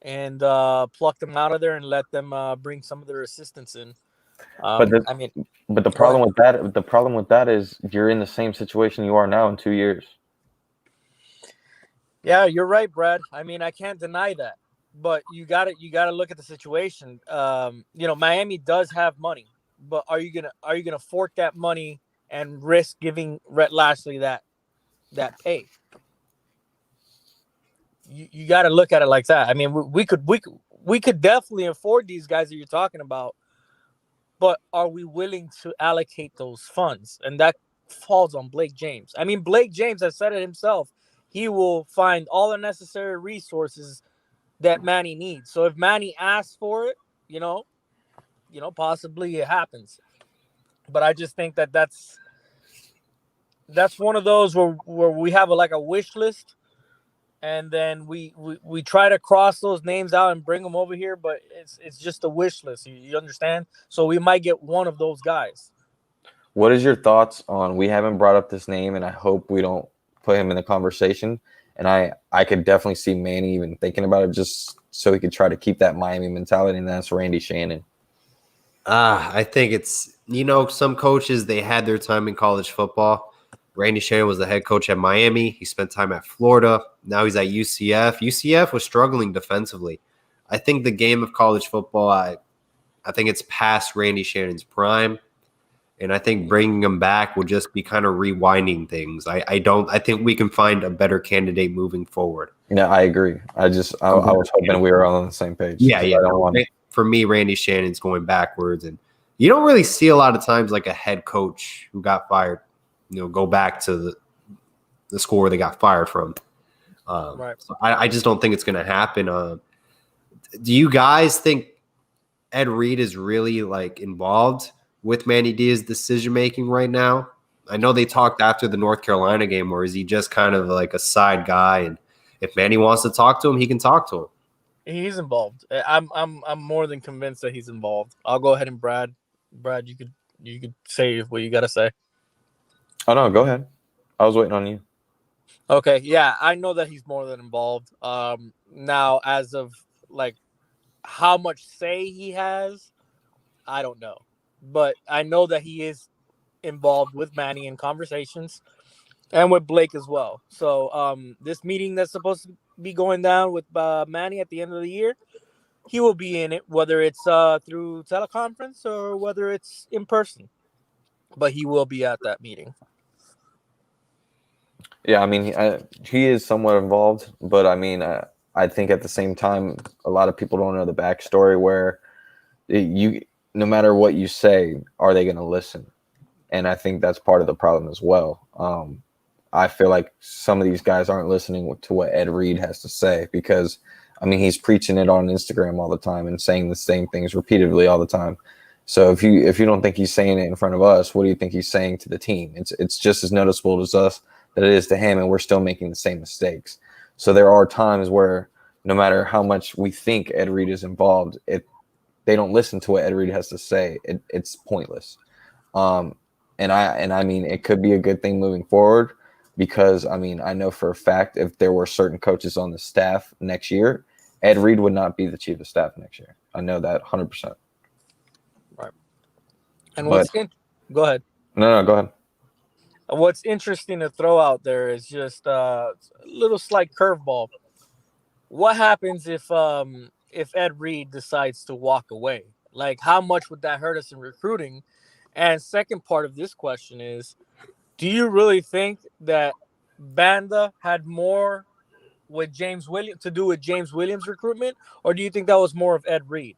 and pluck them out of there and let them bring some of their assistants in. But the I mean, but the go ahead. problem with that is you're in the same situation you are now in 2 years. Yeah, you're right, Brad. I mean, I can't deny that, but you gotta look at the situation. Miami does have money, but are you gonna fork that money and risk giving Rhett Lashley that pay? You got to look at it like that. I mean, we could definitely afford these guys that you're talking about, but are we willing to allocate those funds? And that falls on Blake James. I mean, Blake James has said it himself. He will find all the necessary resources that Manny needs. So if Manny asks for it, possibly it happens. But I just think that's one of those where we have like a wish list, and then we try to cross those names out and bring them over here, but it's just a wish list. You understand? So we might get one of those guys. What is your thoughts on? We haven't brought up this name, and I hope we don't put him in the conversation. And I could definitely see Manny even thinking about it, just so he could try to keep that Miami mentality. And that's Randy Shannon. I think it's, some coaches, they had their time in college football. Randy Shannon was the head coach at Miami. He spent time at Florida. Now he's at UCF. UCF was struggling defensively. I think the game of college football, I think it's past Randy Shannon's prime. And I think bringing him back will just be kind of rewinding things. I think we can find a better candidate moving forward. Yeah, I agree. I was hoping we were all on the same page. Yeah. For me, Randy Shannon's going backwards. And you don't really see a lot of times like a head coach who got fired, go back to the school where they got fired from. Right. So I just don't think it's going to happen. Do you guys think Ed Reed is really like involved with Manny Diaz's decision making right now? I know they talked after the North Carolina game, or is he just kind of like a side guy? And if Manny wants to talk to him, he can talk to him. He's involved. I'm more than convinced that he's involved. I'll go ahead and Brad, you could say what you got to say. Oh no, go ahead. I was waiting on you. Okay, yeah, I know that he's more than involved. Now as of like how much say he has, I don't know. But I know that he is involved with Manny in conversations and with Blake as well. So this meeting that's supposed to be going down with Manny at the end of the year, he will be in it, whether it's through teleconference or whether it's in person. But he will be at that meeting. Yeah, I mean, he is somewhat involved, but I mean, I think at the same time, a lot of people don't know the backstory where no matter what you say, are they going to listen? And I think that's part of the problem as well. I feel like some of these guys aren't listening to what Ed Reed has to say because, I mean, he's preaching it on Instagram all the time and saying the same things repeatedly all the time. So if you don't think he's saying it in front of us, what do you think he's saying to the team? It's just as noticeable as us that it is to him, and we're still making the same mistakes. So there are times where no matter how much we think Ed Reed is involved, they don't listen to what Ed Reed has to say. It's pointless. And I mean, it could be a good thing moving forward because, I mean, I know for a fact if there were certain coaches on the staff next year, Ed Reed would not be the chief of staff next year. I know that 100%. Right. And go ahead. No, go ahead. What's interesting to throw out there is just a little slight curveball. What happens if Ed Reed decides to walk away? Like, how much would that hurt us in recruiting? And second part of this question is, do you really think that Banda had more with James Williams to do with James Williams' recruitment, or do you think that was more of Ed Reed?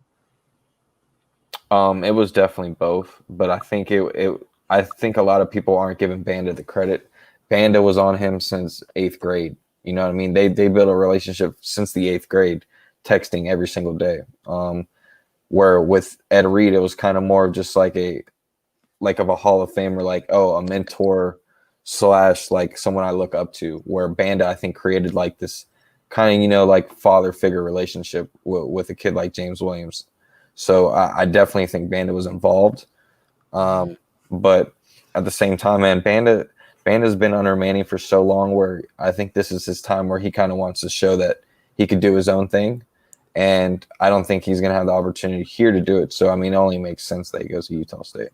It was definitely both, but I think I think a lot of people aren't giving Banda the credit. Banda was on him since 8th grade. You know what I mean? They built a relationship since the 8th grade, texting every single day. Where with Ed Reed, it was kind of more of just like a Hall of Famer, like, a mentor / like someone I look up to. Where Banda, I think, created like this kind of, like father figure relationship with a kid like James Williams. So I definitely think Banda was involved. But at the same time, man, Banda Banda's been under Manny for so long where I think this is his time where he kind of wants to show that he could do his own thing. And I don't think he's going to have the opportunity here to do it. So, I mean, it only makes sense that he goes to Utah State.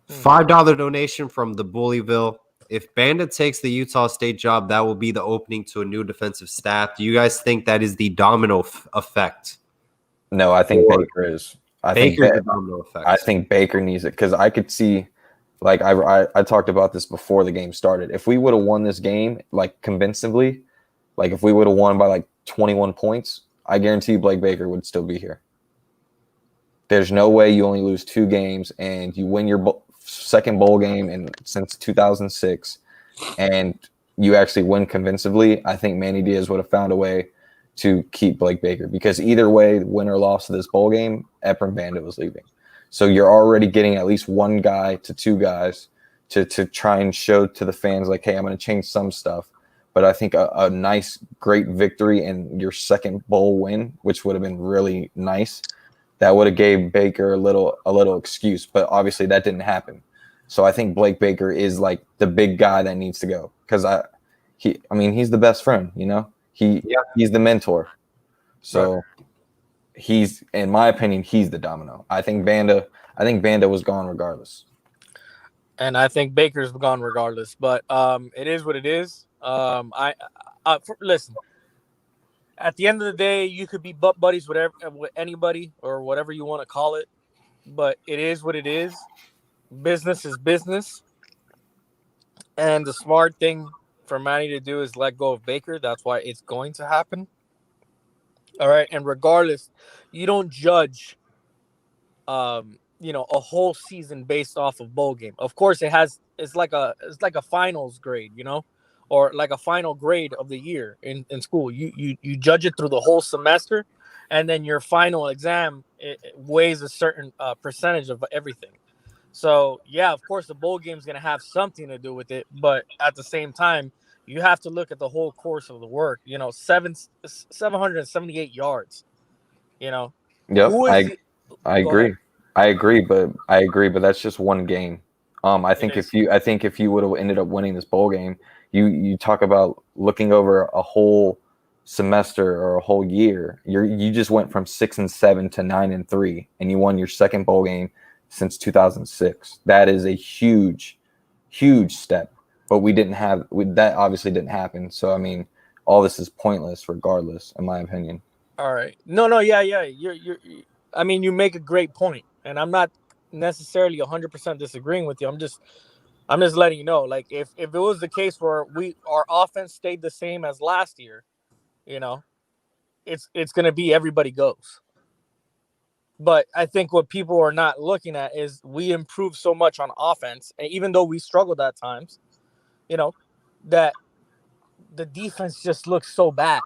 $5 donation from the Bullyville. If Banda takes the Utah State job, that will be the opening to a new defensive staff. Do you guys think that is the domino effect? No, I think Or Baker is. Baker's the domino effect. I think Baker needs it because I could see, like I talked about this before the game started. If we would have won this game like convincingly, like if we would have won by like 21 points, I guarantee Blake Baker would still be here. There's no way you only lose 2 games and you win your second bowl game since 2006, and you actually win convincingly. I think Manny Diaz would have found a way to keep Blake Baker because either way, win or loss of this bowl game, Ephraim Banda was leaving. So you're already getting at least 1 guy to 2 guys to try and show to the fans like, hey, I'm going to change some stuff. But I think a nice, great victory and your second bowl win, which would have been really nice, that would have gave Baker a little excuse. But obviously that didn't happen. So I think Blake Baker is like the big guy that needs to go because he's the best friend, you know. He's the mentor. So he's, in my opinion, he's the domino. I think Banda was gone regardless. And I think Baker's gone regardless. But it is what it is. Listen. At the end of the day, you could be butt buddies with anybody or whatever you want to call it, but it is what it is. Business is business, and the smart thing for Manny to do is let go of Baker. That's why it's going to happen. All right, and regardless, you don't judge, a whole season based off of bowl game. Of course, it's like a finals grade, or like a final grade of the year in school. You judge it through the whole semester, and then your final exam it weighs a certain percentage of everything. So yeah, of course the bowl game is going to have something to do with it, but at the same time, you have to look at the whole course of the work. 778 yards. Yep, Who is the, I go agree. ahead. I agree, but that's just one game. I think is. if you would have ended up winning this bowl game, you talk about looking over a whole semester or a whole year. You just went from 6-7 to 9-3, and you won your second bowl game since 2006. That is a huge, huge step. But that obviously didn't happen. So I mean, all this is pointless regardless, in my opinion. All right. No, yeah. I mean, you make a great point, and I'm not necessarily 100% disagreeing with you. I'm just letting you know, like if it was the case where our offense stayed the same as last year, it's going to be everybody goes. But I think what people are not looking at is we improved so much on offense, and even though we struggled at times, that the defense just looks so bad.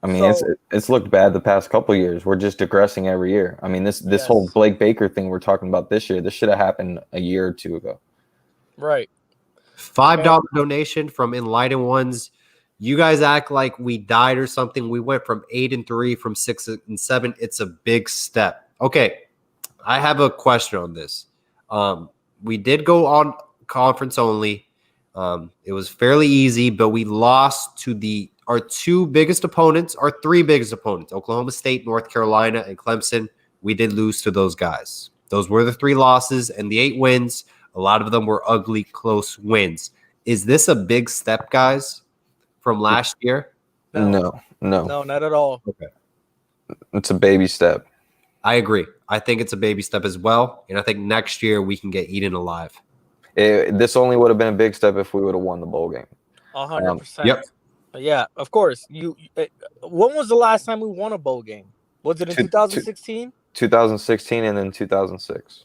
I mean, it's looked bad the past couple of years. We're just digressing every year. I mean, this whole Blake Baker thing we're talking about this year, this should have happened a year or 2 ago. Right. $5 donation from Enlightened Ones. You guys act like we died or something. We went from 8-3 from 6-7. It's a big step. Okay, I have a question on this. We did go on conference only. It was fairly easy, but we lost to our 2 biggest opponents, our 3 biggest opponents, Oklahoma State, North Carolina, and Clemson. We did lose to those guys. Those were the 3 losses, and the 8 wins, a lot of them were ugly, close wins. Is this a big step, guys, from last year? No, not at all. Okay. It's a baby step. I agree. I think it's a baby step as well, and I think next year we can get eaten alive. This only would have been a big step if we would have won the bowl game. 100%. Yep. Yeah, of course. When was the last time we won a bowl game? Was it in 2016? 2016 and then 2006.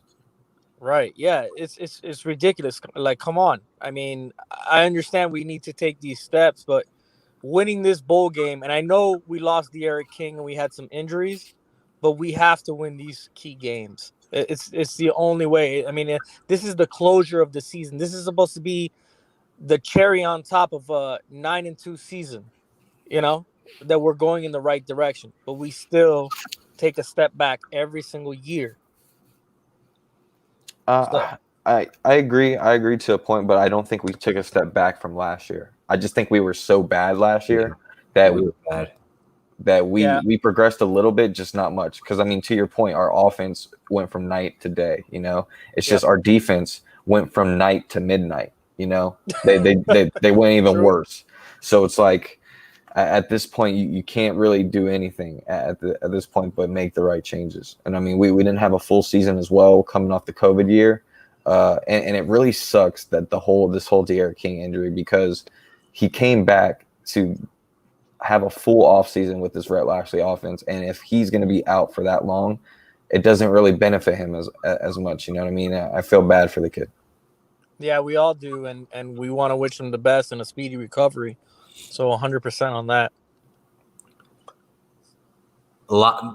Right. Yeah, it's ridiculous. Like, come on. I mean, I understand we need to take these steps, but winning this bowl game, and I know we lost De'Aaron King and we had some injuries, but we have to win these key games. It's the only way. I mean, this is the closure of the season. This is supposed to be the cherry on top of a 9-2 season, that we're going in the right direction, but we still take a step back every single year. I I agree. I agree to a point, but I don't think we took a step back from last year. I just think we were so bad last year that we were bad. we progressed a little bit, just not much. Because I mean, to your point, our offense went from night to day. It's just our defense went from night to midnight. They went even True. worse. So it's like at this point, you can't really do anything at this point but make the right changes. And I mean, we didn't have a full season as well coming off the COVID year. And it really sucks that this whole De'Aaron King injury, because he came back to have a full offseason with this Rhett Lashley offense, and if he's going to be out for that long, it doesn't really benefit him as much. You know what I mean? I feel bad for the kid. Yeah, we all do, and we want to wish him the best and a speedy recovery. So 100% on that.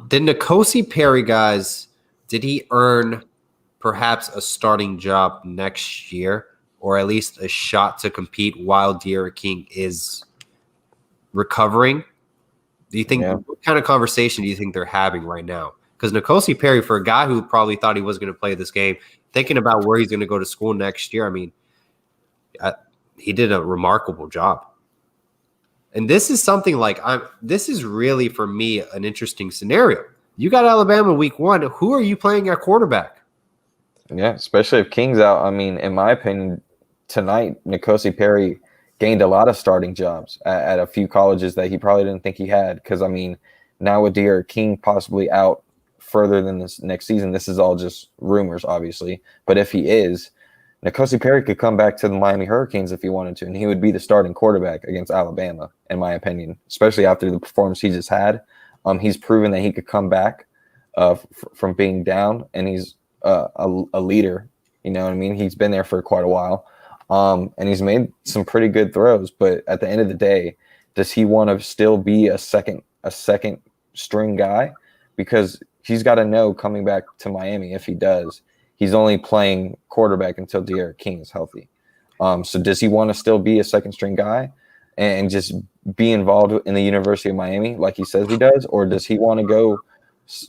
Did N'Kosi Perry, guys, did he earn perhaps a starting job next year, or at least a shot to compete while De'Aaron King is recovering? Do you think what kind of conversation do you think they're having right now? Because N'Kosi Perry, for a guy who probably thought he was going to play this game, thinking about where he's going to go to school next year, I mean, he did a remarkable job. And this is something like this is really, for me, an interesting scenario. You got Alabama week 1. Who are you playing at quarterback? Yeah, especially if King's out. I mean, in my opinion, tonight, N'Kosi Perry gained a lot of starting jobs at a few colleges that he probably didn't think he had. Because, I mean, now with De'Aaron King possibly out further than this next season, this is all just rumors, obviously. But if he is, N'Kosi Perry could come back to the Miami Hurricanes if he wanted to, and he would be the starting quarterback against Alabama, in my opinion, especially after the performance he just had. He's proven that he could come back from being down, and he's a leader. You know what I mean? He's been there for quite a while, and he's made some pretty good throws. But at the end of the day, does he want to still be a second string guy? Because he's got to know coming back to Miami, if he does, he's only playing quarterback until De'Aaron King is healthy. So does he want to still be a second string guy and just be involved in the University of Miami like he says he does? Or does he want to go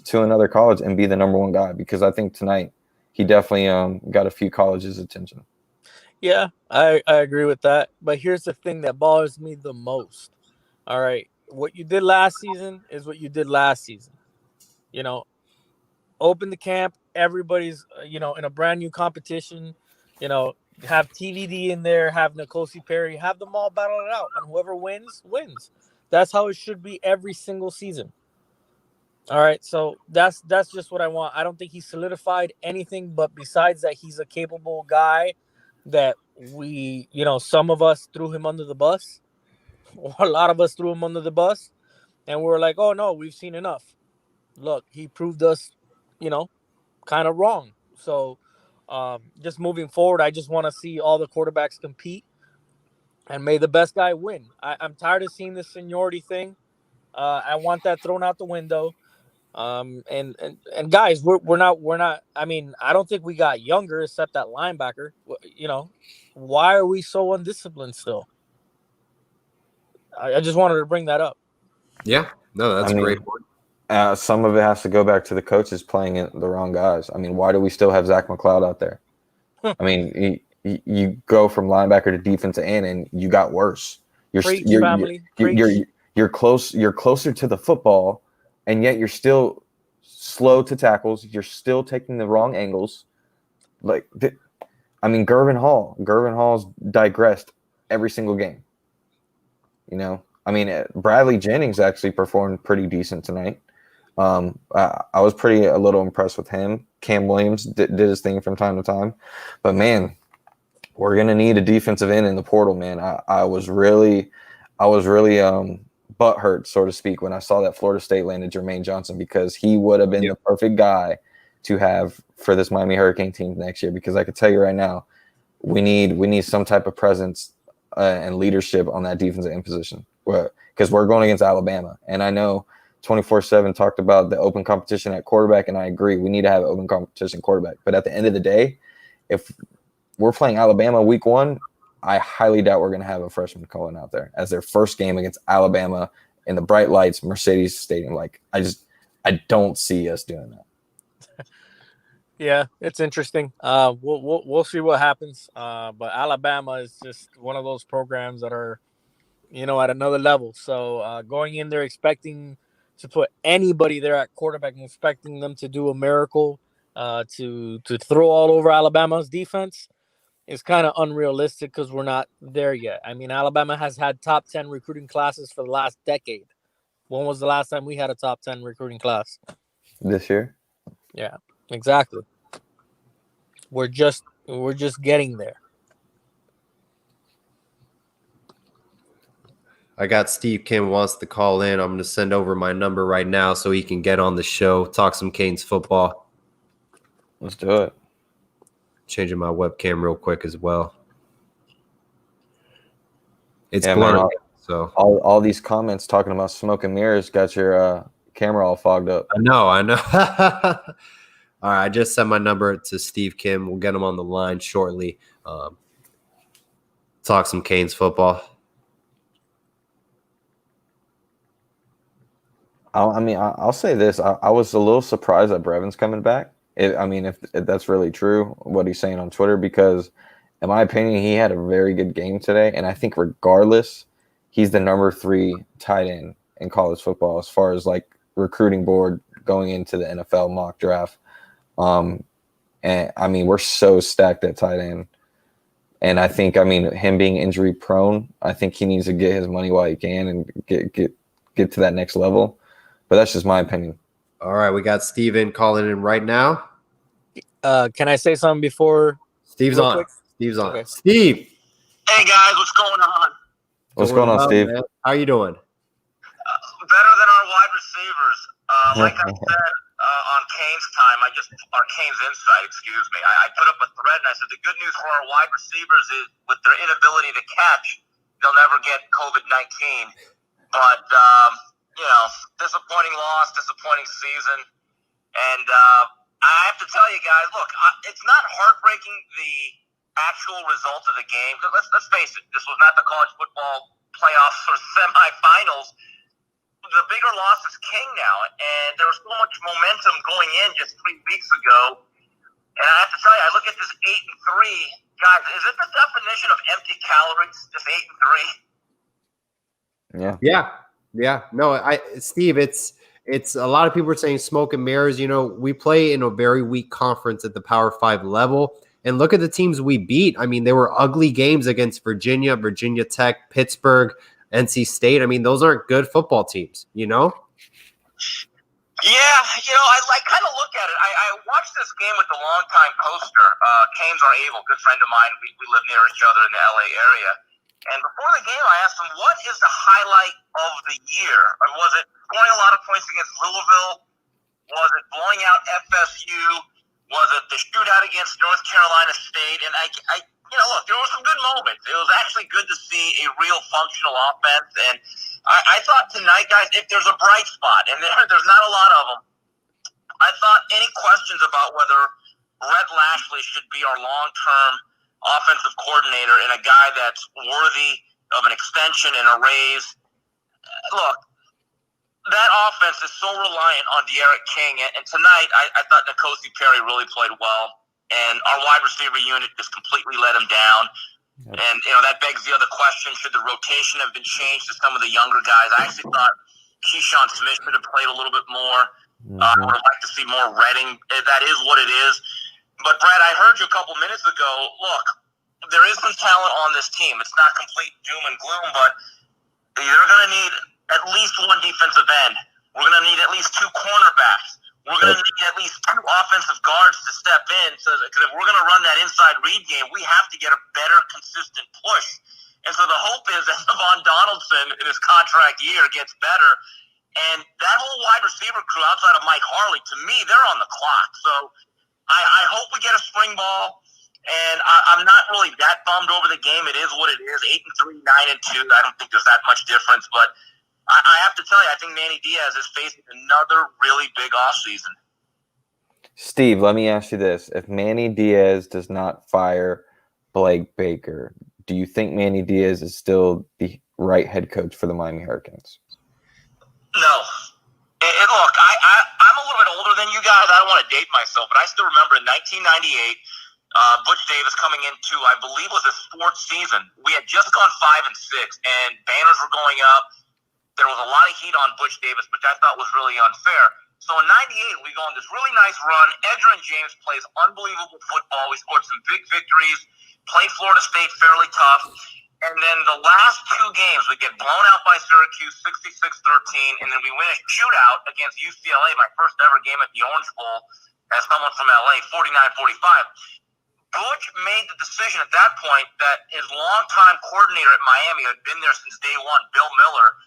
to another college and be the number one guy? Because I think tonight he definitely got a few colleges' attention. Yeah, I agree with that. But here's the thing that bothers me the most. All right, what you did last season is what you did last season. Open the camp. Everybody's, in a brand new competition. Have TVD in there, have N'Kosi Perry, have them all battle it out, and whoever wins, wins. That's how it should be every single season. All right, so that's just what I want. I don't think he solidified anything, but besides that, he's a capable guy that we, some of us threw him under the bus, or a lot of us threw him under the bus, and we were like, oh no, we've seen enough. Look, he proved us, kind of wrong. So just moving forward, I just want to see all the quarterbacks compete, and may the best guy win. I'm tired of seeing this seniority thing. I want that thrown out the window. And guys, we're not. I mean, I don't think we got younger except that linebacker. Why are we so undisciplined still? I just wanted to bring that up. Yeah, no, that's a great point. Some of it has to go back to the coaches playing the wrong guys. I mean, why do we still have Zach McCloud out there? I mean, you go from linebacker to defensive end, and you got worse. You're closer to the football, and yet you're still slow to tackles. You're still taking the wrong angles. Gervin Hall's digressed every single game. I mean, Bradley Jennings actually performed pretty decent tonight. I was a little impressed with him. Cam Williams did his thing from time to time, but man, we're gonna need a defensive end in the portal, man. I was really butthurt, so to speak, when I saw that Florida State landed Jermaine Johnson, because he would have been the perfect guy to have for this Miami Hurricane team next year. Because I could tell you right now, we need some type of presence and leadership on that defensive end position, because we're going against Alabama, and I know 24/7 talked about the open competition at quarterback, and I agree, we need to have open competition quarterback. But at the end of the day, if we're playing Alabama week 1, I highly doubt we're going to have a freshman calling out there as their first game against Alabama in the bright lights, Mercedes Stadium. I don't see us doing that. Yeah, it's interesting. We'll see what happens. But Alabama is just one of those programs that are, at another level. So going in there expecting to put anybody there at quarterback and expecting them to do a miracle, to throw all over Alabama's defense is kind of unrealistic because we're not there yet. I mean, Alabama has had top 10 recruiting classes for the last decade. When was the last time we had a top 10 recruiting class? This year? Yeah, exactly. We're just getting there. I got Steve Kim wants to call in. I'm going to send over my number right now so he can get on the show, talk some Canes football. Let's do it. Changing my webcam real quick as well. It's Yeah, blurry. man, So all these comments talking about smoke and mirrors got your camera all fogged up. I know. All right, I just sent my number to Steve Kim. We'll get him on the line shortly. Talk some Canes football. I'll say this. I was a little surprised that Brevin's coming back. If that's really true, what he's saying on Twitter, because in my opinion, he had a very good game today. And I think regardless, he's the number 3 tight end in college football as far as like recruiting board going into the NFL mock draft. And we're so stacked at tight end. And I think, him being injury prone, I think he needs to get his money while he can and get to that next level. But that's just my opinion. All right, we got Steven calling in right now. Can I say something before? Steve's on. Quick? Steve's on. Okay. Steve. Hey guys, what's going on? What's going on, Steve? Man? How you doing? Better than our wide receivers. Like I said on Canes time, our Canes Insight, excuse me. I put up a thread and I said the good news for our wide receivers is with their inability to catch, they'll never get COVID-19. But disappointing loss, disappointing season, and I have to tell you guys, look, it's not heartbreaking the actual result of the game, because let's face it, this was not the college football playoffs or semifinals. The bigger loss is king now, and there was so much momentum going in just 3 weeks ago. And I have to tell you, I look at this 8-3, guys. Is it the definition of empty calories? Just 8-3? Yeah. No, Steve, it's a lot of people are saying smoke and mirrors. We play in a very weak conference at the Power 5 level. And look at the teams we beat. They were ugly games against Virginia, Virginia Tech, Pittsburgh, NC State. Those aren't good football teams, Yeah, I kind of look at it. I watched this game with the longtime poster, Canes Are Able, good friend of mine. We live near each other in the LA area. And before the game, I asked him, what is the highlight of the year? Was it scoring a lot of points against Louisville? Was it blowing out FSU? Was it the shootout against North Carolina State? And look, there were some good moments. It was actually good to see a real functional offense. And I thought tonight, guys, if there's a bright spot, and there's not a lot of them, I thought any questions about whether Brett Lashley should be our long-term offensive coordinator and a guy that's worthy of an extension and a raise. Look, that offense is so reliant on De'Aaron King, and tonight I thought N'Kosi Perry really played well, and our wide receiver unit just completely let him down. Yep. And that begs the other question: should the rotation have been changed to some of the younger guys? I actually thought Keyshawn Smith should have played a little bit more. I would have liked to see more Redding. That is what it is. But Brad, I heard you a couple minutes ago. Look, there is some talent on this team. It's not complete doom and gloom, but you're going to need at least one defensive end. We're going to need at least 2 cornerbacks. We're going to need at least 2 offensive guards to step in. Because if we're going to run that inside read game, we have to get a better, consistent push. And so the hope is that Devon Donaldson in his contract year gets better. And that whole wide receiver crew outside of Mike Harley, to me, they're on the clock. So I hope we get a spring ball. And I'm not really that bummed over the game. It is what it is. 8-3, 9-2. I don't think there's that much difference. But I have to tell you, I think Manny Diaz is facing another really big offseason. Steve, let me ask you this. If Manny Diaz does not fire Blake Baker, do you think Manny Diaz is still the right head coach for the Miami Hurricanes? No. Look, I'm a little bit older than you guys. I don't want to date myself, but I still remember in 1998, Butch Davis coming into, I believe, was his fourth season. We had just gone 5-6, and banners were going up. There was a lot of heat on Butch Davis, which I thought was really unfair. So in 98, we go on this really nice run. Edgerrin James plays unbelievable football. We scored some big victories, played Florida State fairly tough. And then the last two games, we get blown out by Syracuse 66-13, and then we win a shootout against UCLA, my first ever game at the Orange Bowl, as someone from LA, 49-45. Butch made the decision at that point that his longtime coordinator at Miami, who had been there since day one, Bill Miller,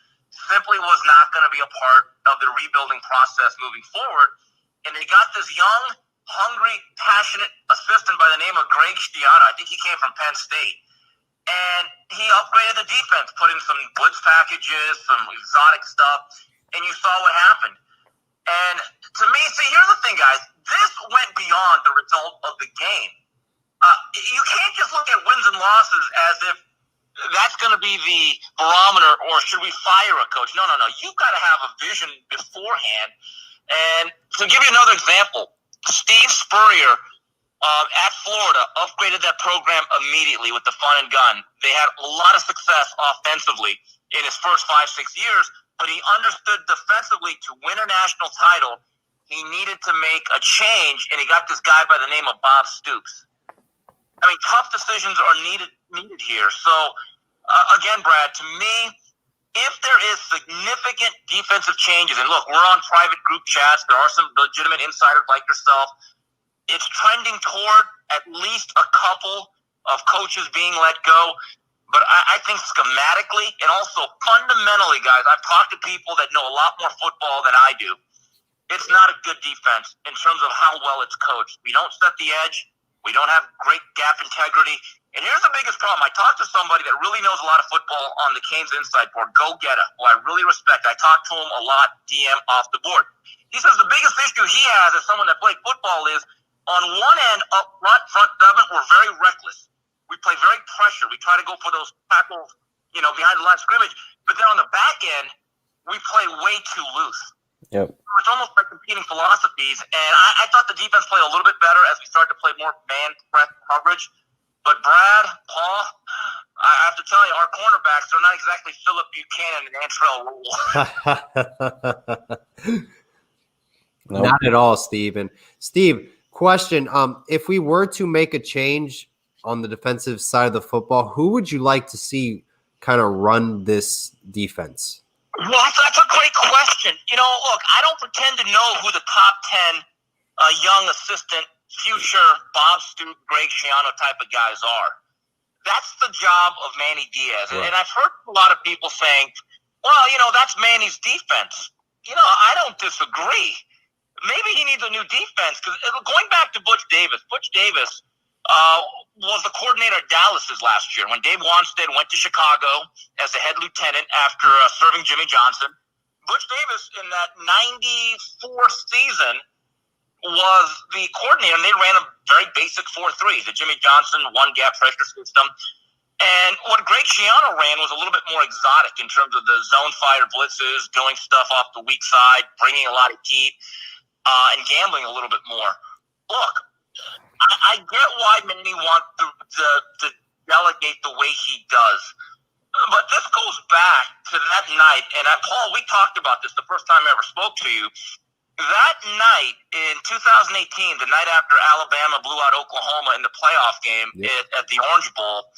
simply was not going to be a part of the rebuilding process moving forward. And they got this young, hungry, passionate assistant by the name of Greg Schiano. I think he came from Penn State. And he upgraded the defense, put in some blitz packages, some exotic stuff, and you saw what happened. And to me, see, here's the thing, guys. This went beyond the result of the game. You can't just look at wins and losses as if that's going to be the barometer, or should we fire a coach? No. You've got to have a vision beforehand. And to give you another example, Steve Spurrier at Florida upgraded that program immediately with the fun and gun. They had a lot of success offensively in his first 5-6 years, but he understood defensively to win a national title, he needed to make a change, and he got this guy by the name of Bob Stoops. I mean, tough decisions are needed here. So, again, Brad, to me, if there is significant defensive changes, and look, we're on private group chats, there are some legitimate insiders like yourself, it's trending toward at least a couple of coaches being let go. But I think schematically and also fundamentally, guys, I've talked to people that know a lot more football than I do. It's not a good defense in terms of how well it's coached. We don't set the edge. We don't have great gap integrity. And here's the biggest problem. I talked to somebody that really knows a lot of football on the Canes Inside Board, Go Getta, who I really respect. I talk to him a lot, DM off the board. He says the biggest issue he has as someone that played football is, on one end, up front seven, we're very reckless. We play very pressure. We try to go for those tackles, behind the line of scrimmage. But then on the back end, we play way too loose. Yep. It's almost like competing philosophies. And I thought the defense played a little bit better as we started to play more man press coverage. But Brad, Paul, I have to tell you, our cornerbacks are not exactly Philip Buchanan and Antrell Roll. Nope. Not at all, Steve. And Steve, question: if we were to make a change on the defensive side of the football, who would you like to see kind of run this defense? Well, that's a great question. Look, I don't pretend to know who the top 10 young assistant, future Bob Stoops, Greg Schiano type of guys are. That's the job of Manny Diaz. Right. And I've heard a lot of people saying, well, that's Manny's defense. I don't disagree. Maybe he needs a new defense, because going back to Butch Davis was the coordinator at Dallas's last year when Dave Wanstead went to Chicago as the head lieutenant after serving Jimmy Johnson. Butch Davis in that 94 season was the coordinator, and they ran a very basic 4-3, the Jimmy Johnson one-gap pressure system. And what Greg Schiano ran was a little bit more exotic in terms of the zone-fire blitzes, doing stuff off the weak side, bringing a lot of heat, and gambling a little bit more. Look, I get why Manny wants to delegate the way he does. But this goes back to that night, and Paul, we talked about this the first time I ever spoke to you. That night in 2018, the night after Alabama blew out Oklahoma in the playoff game at the Orange Bowl,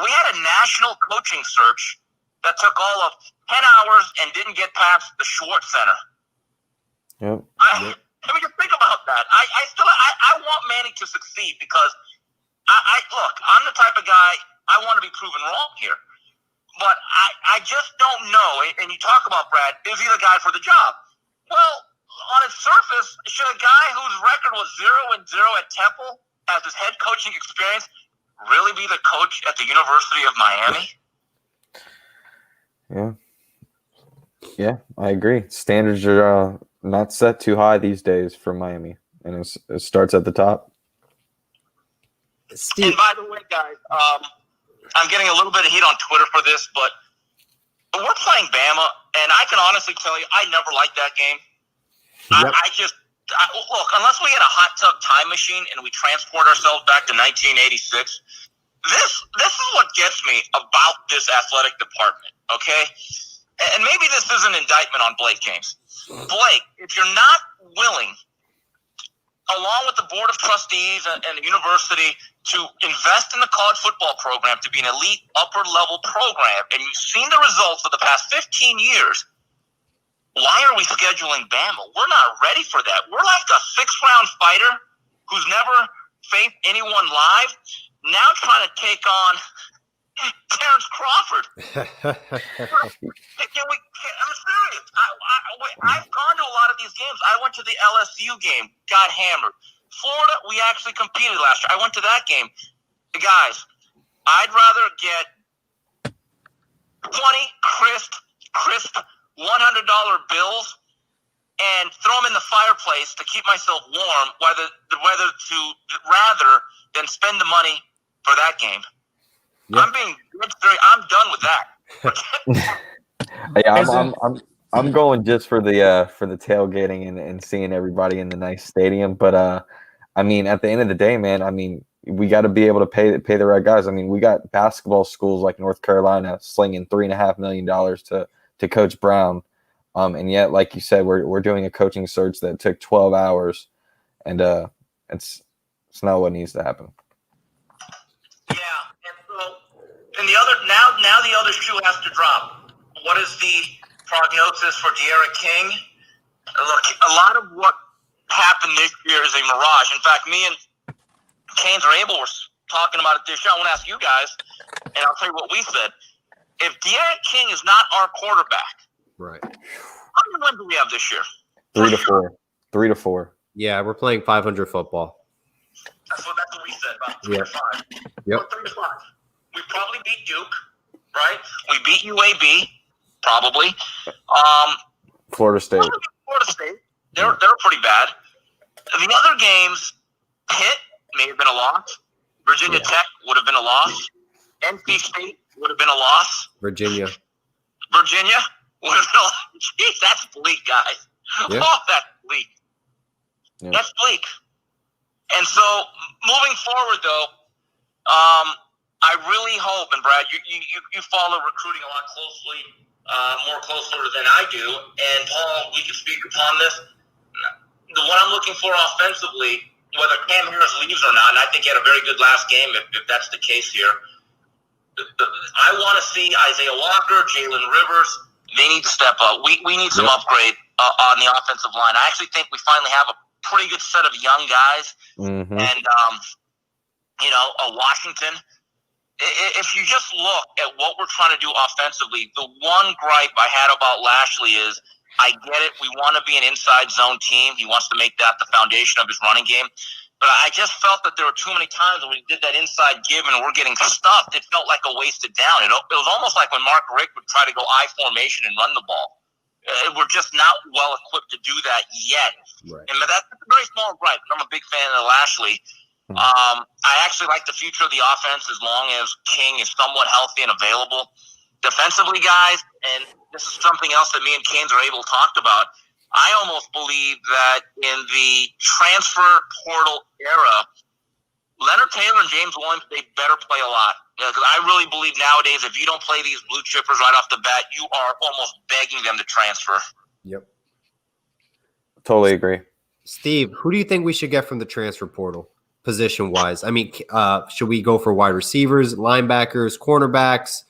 we had a national coaching search that took all of 10 hours and didn't get past the Schwartz Center. Yep. I mean, just think about that. I want Manny to succeed, because look, I'm the type of guy, I want to be proven wrong here. But I just don't know. And you talk about Brad, is he the guy for the job? Well, on its surface, should a guy whose record was 0-0 at Temple as his head coaching experience really be the coach at the University of Miami? Yeah, I agree. Standards are not set too high these days for Miami, and it starts at the top. Steve, and by the way, guys, I'm getting a little bit of heat on Twitter for this, but we're playing Bama, and I can honestly tell you, I never liked that game. Yep. I just Look, unless we get a hot tub time machine and we transport ourselves back to 1986, this is what gets me about this athletic department, okay? And maybe this is an indictment on Blake James. Blake, if you're not willing, along with the Board of Trustees and the university, to invest in the college football program to be an elite upper-level program, and you've seen the results of the past 15 years, why are we scheduling Bama? We're not ready for that. We're like a sixth-round fighter who's never faced anyone live, now trying to take on Terrence Crawford. I'm serious. I've gone to a lot of these games. I went to the LSU game, got hammered. Florida, we actually competed last year. I went to that game. Guys, I'd rather get 20 crisp $100 bills and throw them in the fireplace to keep myself warm, rather than spend the money for that game. Yep. I'm done with that. Yeah, I'm going just for the tailgating and seeing everybody in the nice stadium. But I mean, at the end of the day, man, I mean, we got to be able to pay the right guys. I mean, we got basketball schools like North Carolina slinging $3.5 million to Coach Brown, and yet, like you said, we're doing a coaching search that took 12 hours, and it's not what needs to happen. Yeah, and the other shoe has to drop. What is the prognosis for De'Ara King? Look, a lot of what happened this year is a mirage. In fact, me and Canes or Abel were talking about it this year. I want to ask you guys, and I'll tell you what we said. If De'Ara King is not our quarterback, right? How many wins do we have this year? 3 to 4. 3 to 4. Yeah, we're playing 500 football. That's what we said, about 3 to 5. Yep. 3 to 5. We probably beat Duke, right? We beat UAB, probably. Florida State. They're pretty bad. The other games, Pitt may have been a loss. Virginia Tech would have been a loss. NC State would have been a loss. Virginia would have been a loss. Jeez, that's bleak, guys. Yeah. Oh, that's bleak. Yeah. That's bleak. And so, moving forward, though, I really hope, and Brad, you follow recruiting a lot closely, more closer than I do, and Paul, we can speak upon this. What I'm looking for offensively, whether Cam Harris leaves or not, and I think he had a very good last game if that's the case here, I want to see Isaiah Walker, Jalen Rivers. They need to step up. We need some upgrade on the offensive line. I actually think we finally have a pretty good set of young guys. Mm-hmm. And, Washington. If you just look at what we're trying to do offensively, the one gripe I had about Lashley is, I get it, we want to be an inside zone team. He wants to make that the foundation of his running game. But I just felt that there were too many times when we did that inside give and we're getting stuffed. It felt like a wasted down. It was almost like when Mark Richt would try to go I formation and run the ball. We're just not well equipped to do that yet. Right. And that's a very small gripe. I'm a big fan of Lashley. I actually like the future of the offense as long as King is somewhat healthy and available. Defensively, guys, and this is something else that me and Canes are able to talk about, I almost believe that in the transfer portal era, Leonard Taylor and James Williams, they better play a lot. Because I really believe nowadays, if you don't play these blue chippers right off the bat, you are almost begging them to transfer. Yep. Totally agree. Steve, who do you think we should get from the transfer portal, position-wise? I mean, should we go for wide receivers, linebackers, cornerbacks,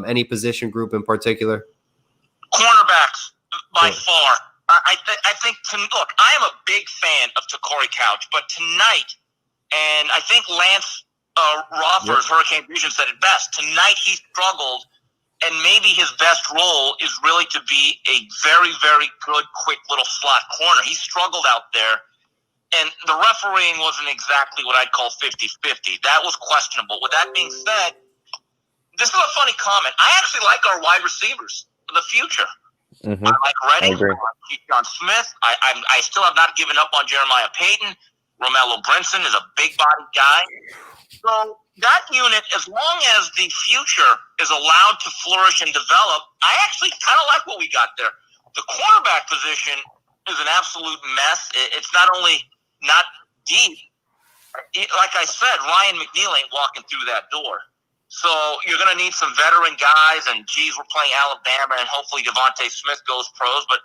any position group in particular? Cornerbacks, by far. I think, look, I am a big fan of Takori Couch, but tonight, and I think Lance Rothers, Hurricane Vision, said it best. Tonight he struggled, and maybe his best role is really to be a very, very good, quick little slot corner. He struggled out there, and the refereeing wasn't exactly what I'd call 50-50. That was questionable. With that being said, this is a funny comment. I actually like our wide receivers for the future. Mm-hmm. I like Redding. I agree. I like John Smith. I still have not given up on Jeremiah Payton. Romello Brinson is a big-bodied guy. So that unit, as long as the future is allowed to flourish and develop, I actually kind of like what we got there. The cornerback position, is an absolute mess. It's not only not deep, like I said, Ryan McNeil ain't walking through that door. So you're going to need some veteran guys, and geez, we're playing Alabama, and hopefully Devontae Smith goes pros. But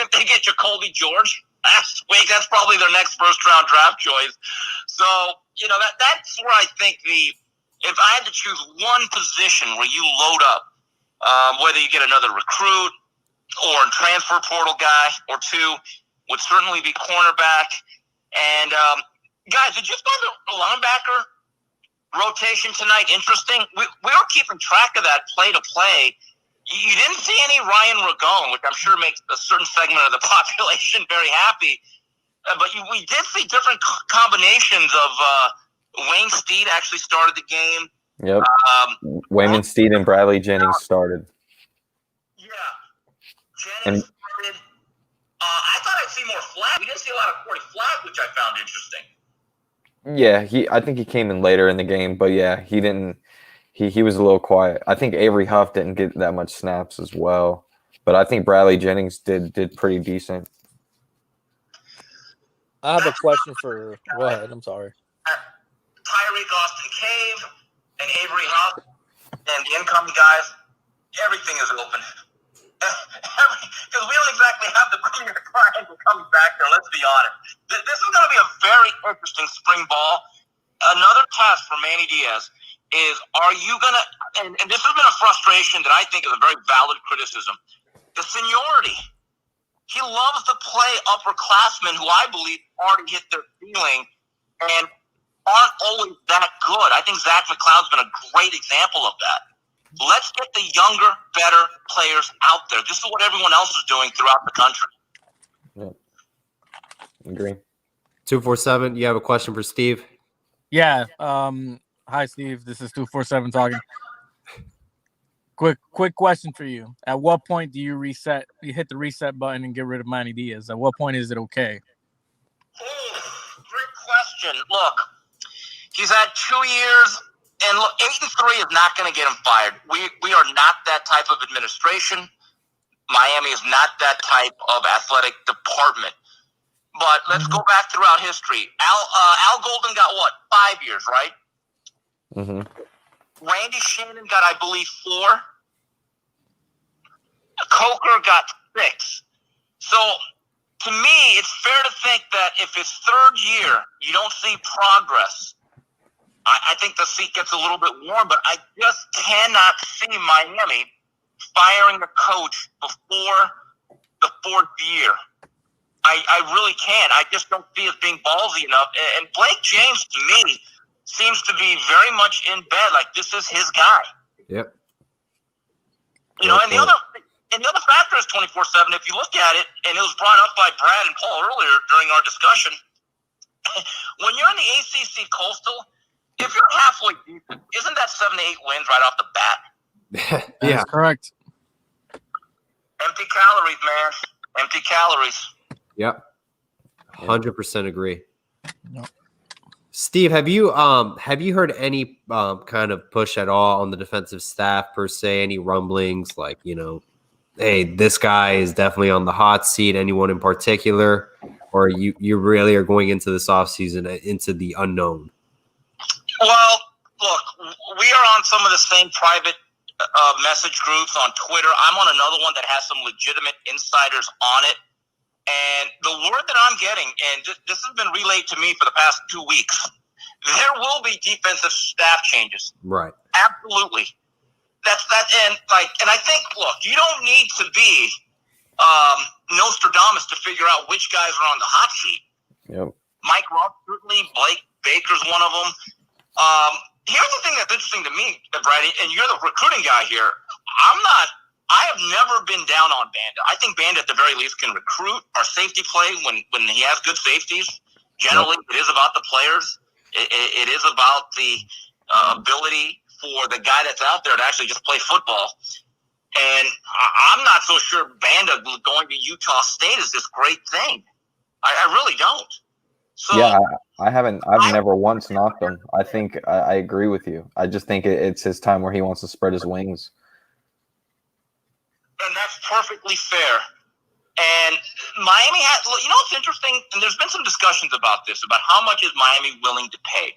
if they get Jacoby George last week, that's probably their next first-round draft choice. So, that's where I think if I had to choose one position where you load up, whether you get another recruit or a transfer portal guy or two, would certainly be cornerback. And, guys, did you find the linebacker rotation tonight interesting? We were keeping track of that play to play. You didn't see any Ryan Ragone, which I'm sure makes a certain segment of the population very happy. But we did see different combinations of Wayne Steed actually started the game. Yep. Wayman Steed and Bradley Jennings started. Yeah. Jennings started. I thought I'd see more Flag. We didn't see a lot of Corey Flag, which I found interesting. Yeah, I think he came in later in the game, but yeah, he didn't. He was a little quiet. I think Avery Huff didn't get that much snaps as well, but I think Bradley Jennings did pretty decent. I have a question for. Go ahead. I'm sorry. Tyreek Austin Cave and Avery Huff and the incoming guys, everything is open. Because we don't exactly have the premier triangle coming back there, let's be honest. This is going to be a very interesting spring ball. Another test for Manny Diaz is, are you going to, and this has been a frustration that I think is a very valid criticism, the seniority. He loves to play upperclassmen who I believe already hit their ceiling and aren't always that good. I think Zach McLeod's been a great example of that. Let's get the younger, better players out there. This is what everyone else is doing throughout the country. Yeah. Agree. 247, you have a question for Steve? Yeah. Hi, Steve. This is 247 talking. Quick question for you. At what point do you reset? You hit the reset button and get rid of Manny Diaz. At what point is it okay? Great question. Look, he's had 2 years, and look, 8-3 is not going to get him fired. We are not that type of administration. Miami is not that type of athletic department. But let's go back throughout history. Al Golden got what? 5 years, right? Mm-hmm. Randy Shannon got, I believe, 4. Coker got 6. So, to me, it's fair to think that if his third year you don't see progress, I think the seat gets a little bit warm. But I just cannot see Miami firing a coach before the 4th year. I really can't. I just don't see it being ballsy enough. And Blake James, to me, seems to be very much in bed. Like, this is his guy. Yep. You know, and the other factor is 24/7. If you look at it, and it was brought up by Brad and Paul earlier during our discussion, when you're in the ACC Coastal, if you're halfway decent, isn't that 7 to 8 wins right off the bat? Yeah, That's correct. Empty calories, man. Empty calories. Yep. 100% agree. Yep. Steve, have you heard any kind of push at all on the defensive staff per se? Any rumblings like, hey, this guy is definitely on the hot seat? Anyone in particular, or you really are going into this offseason into the unknown? Well, look, we are on some of the same private message groups on Twitter. I'm on another one that has some legitimate insiders on it. And the word that I'm getting, and this has been relayed to me for the past 2 weeks, there will be defensive staff changes. Right. Absolutely. That's that, and I think, look, you don't need to be Nostradamus to figure out which guys are on the hot seat. Yep. Mike Ross, certainly. Blake Baker's one of them. Here's the thing that's interesting to me, Brad, and you're the recruiting guy here. I have never been down on Banda. I think Banda, at the very least, can recruit our safety play when he has good safeties. Generally, It is about the players. It is about the ability for the guy that's out there to actually just play football. And I'm not so sure Banda going to Utah State is this great thing. I really don't. So, yeah, I've never once knocked him. I think I agree with you. I just think it's his time where he wants to spread his wings. And that's perfectly fair. And Miami had, what's interesting, and there's been some discussions about this, about how much is Miami willing to pay.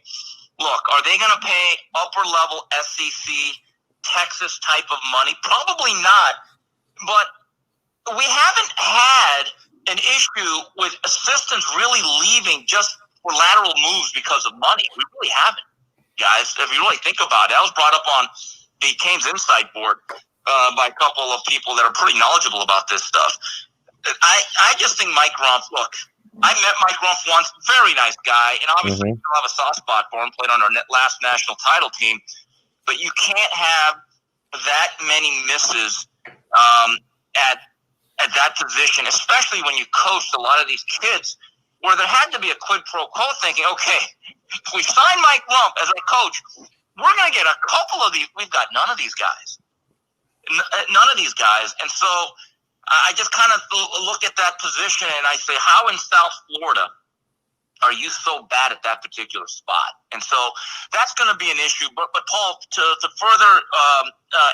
Look, are they going to pay upper-level SEC, Texas type of money? Probably not. But we haven't had an issue with assistants really leaving just for lateral moves because of money. We really haven't, guys, if you really think about it. That was brought up on the Canes Insight board by a couple of people that are pretty knowledgeable about this stuff. I just think Mike Rumph, look, I met Mike Rumph once, very nice guy, and obviously still have a soft spot for him, played on our last national title team, but you can't have that many misses at that position, especially when you coached a lot of these kids, where there had to be a quid pro quo thinking, okay, if we sign Mike Rumph as our coach, we're going to get a couple of these. We've got none of these guys. None of these guys. And so I just kind of look at that position and I say, how in South Florida are you so bad at that particular spot? And so that's going to be an issue. But Paul, to further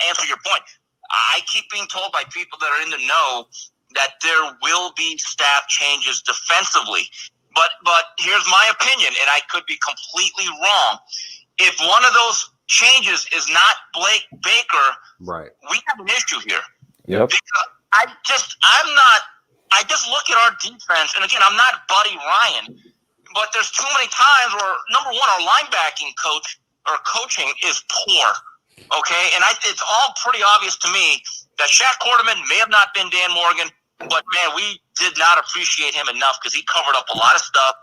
answer your point, I keep being told by people that are in the know that there will be staff changes defensively. But here's my opinion, and I could be completely wrong. If one of those changes is not Blake Baker, right, we have an issue here. Yep. Because I just look at our defense, and again, I'm not Buddy Ryan, but there's too many times where, number one, our linebacking coach or coaching is poor. Okay, and it's all pretty obvious to me that Shaq Quarterman may have not been Dan Morgan, but man, we did not appreciate him enough because he covered up a lot of stuff.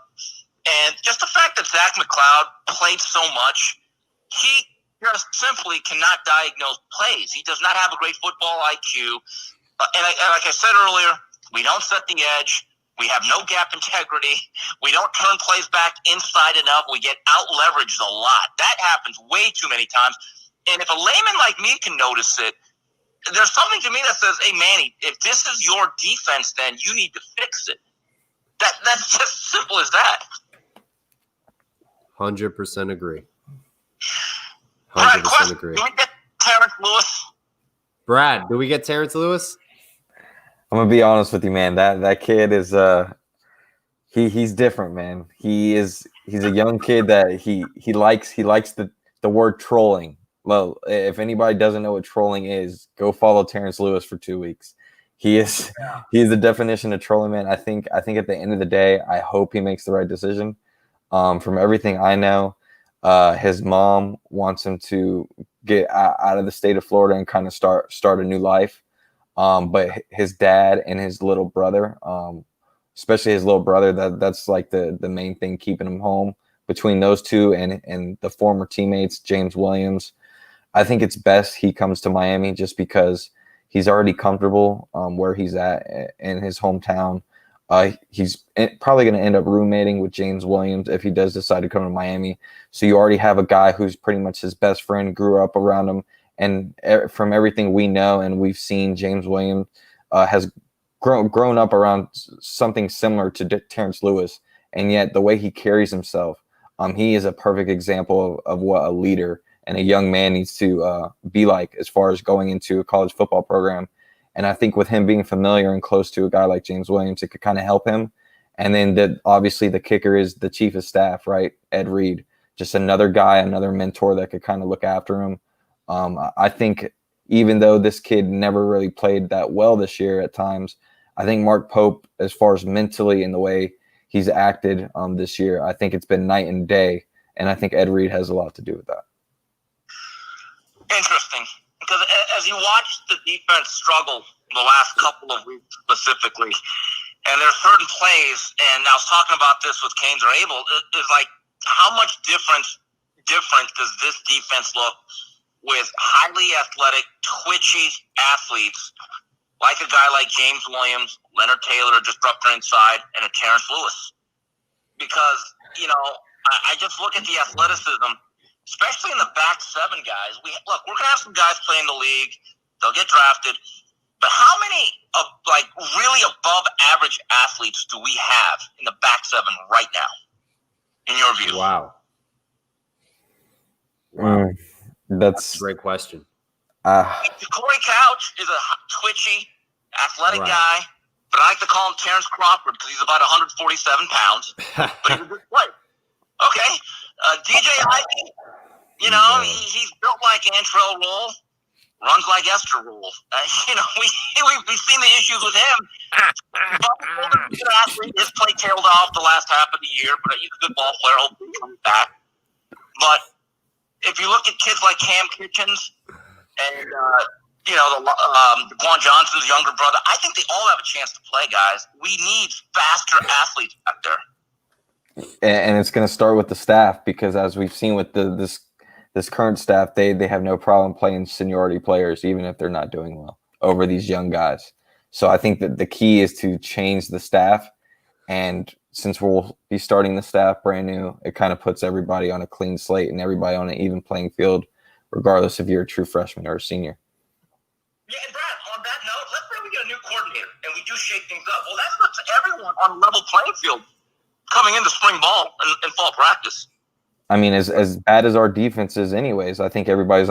And just the fact that Zach McLeod played so much, he just simply cannot diagnose plays. He does not have a great football IQ. And like I said earlier, we don't set the edge. We have no gap integrity. We don't turn plays back inside enough. We get out-leveraged a lot. That happens way too many times. And if a layman like me can notice it, there's something to me that says, hey, Manny, if this is your defense, then you need to fix it. That's just simple as that. 100% agree. 100% agree. Do we get Terrence Lewis? Brad, do we get Terrence Lewis? I'm gonna be honest with you, man. That kid is he's different, man. He's a young kid that he likes the word trolling. Well, if anybody doesn't know what trolling is, go follow Terrence Lewis for 2 weeks. He is the definition of trolling, man. I think at the end of the day, I hope he makes the right decision. From everything I know, his mom wants him to get out of the state of Florida and kind of start a new life. But his dad and his little brother, especially his little brother, that's like the main thing keeping him home. Between those two and the former teammates, James Williams, I think it's best he comes to Miami just because he's already comfortable where he's at in his hometown. He's probably going to end up roommating with James Williams if he does decide to come to Miami. So you already have a guy who's pretty much his best friend, grew up around him. And from everything we know and we've seen, James Williams has grown up around something similar to Terrence Lewis. And yet the way he carries himself, he is a perfect example of what a leader and a young man needs to be like as far as going into a college football program. And I think with him being familiar and close to a guy like James Williams, it could kind of help him. And then obviously the kicker is the chief of staff, right? Ed Reed, just another guy, another mentor that could kind of look after him. I think even though this kid never really played that well this year at times, I think Mark Pope, as far as mentally and the way he's acted this year, I think it's been night and day. And I think Ed Reed has a lot to do with that. Interesting. Because as you watch the defense struggle the last couple of weeks specifically, and there's certain plays, and I was talking about this with Canes are able, is like how much different does this defense look with highly athletic, twitchy athletes like a guy like James Williams, Leonard Taylor, just up there inside, and a Terrence Lewis. Because, I just look at the athleticism, especially in the back seven guys. We're going to have some guys play in the league. They'll get drafted. But how many really above average athletes do we have in the back seven right now, in your view? Wow. That's a great question. Corey Couch is a twitchy, athletic guy. but I like to call him Terrence Crawford because he's about 147 pounds, but he's a good player. Okay. DJ Ivey, he's built like Antrell Roll, runs like Esther Roll. We've seen the issues with him. He's an athlete. His play tailed off the last half of the year, but he's a good ball player. Hopefully he comes back. But if you look at kids like Cam Kitchens and Quan Johnson's younger brother, I think they all have a chance to play, guys. We need faster athletes out there. And it's going to start with the staff, because as we've seen with this current staff, they have no problem playing seniority players, even if they're not doing well, over these young guys. So I think that the key is to change the staff. And since we'll be starting the staff brand new, it kind of puts everybody on a clean slate and everybody on an even playing field, regardless if you're a true freshman or a senior. Yeah, and Brad, on that note, let's say we get a new coordinator and we do shake things up. Well, that puts everyone on a level playing field coming into spring ball and fall practice. I mean, as bad as our defense is anyways, I think everybody's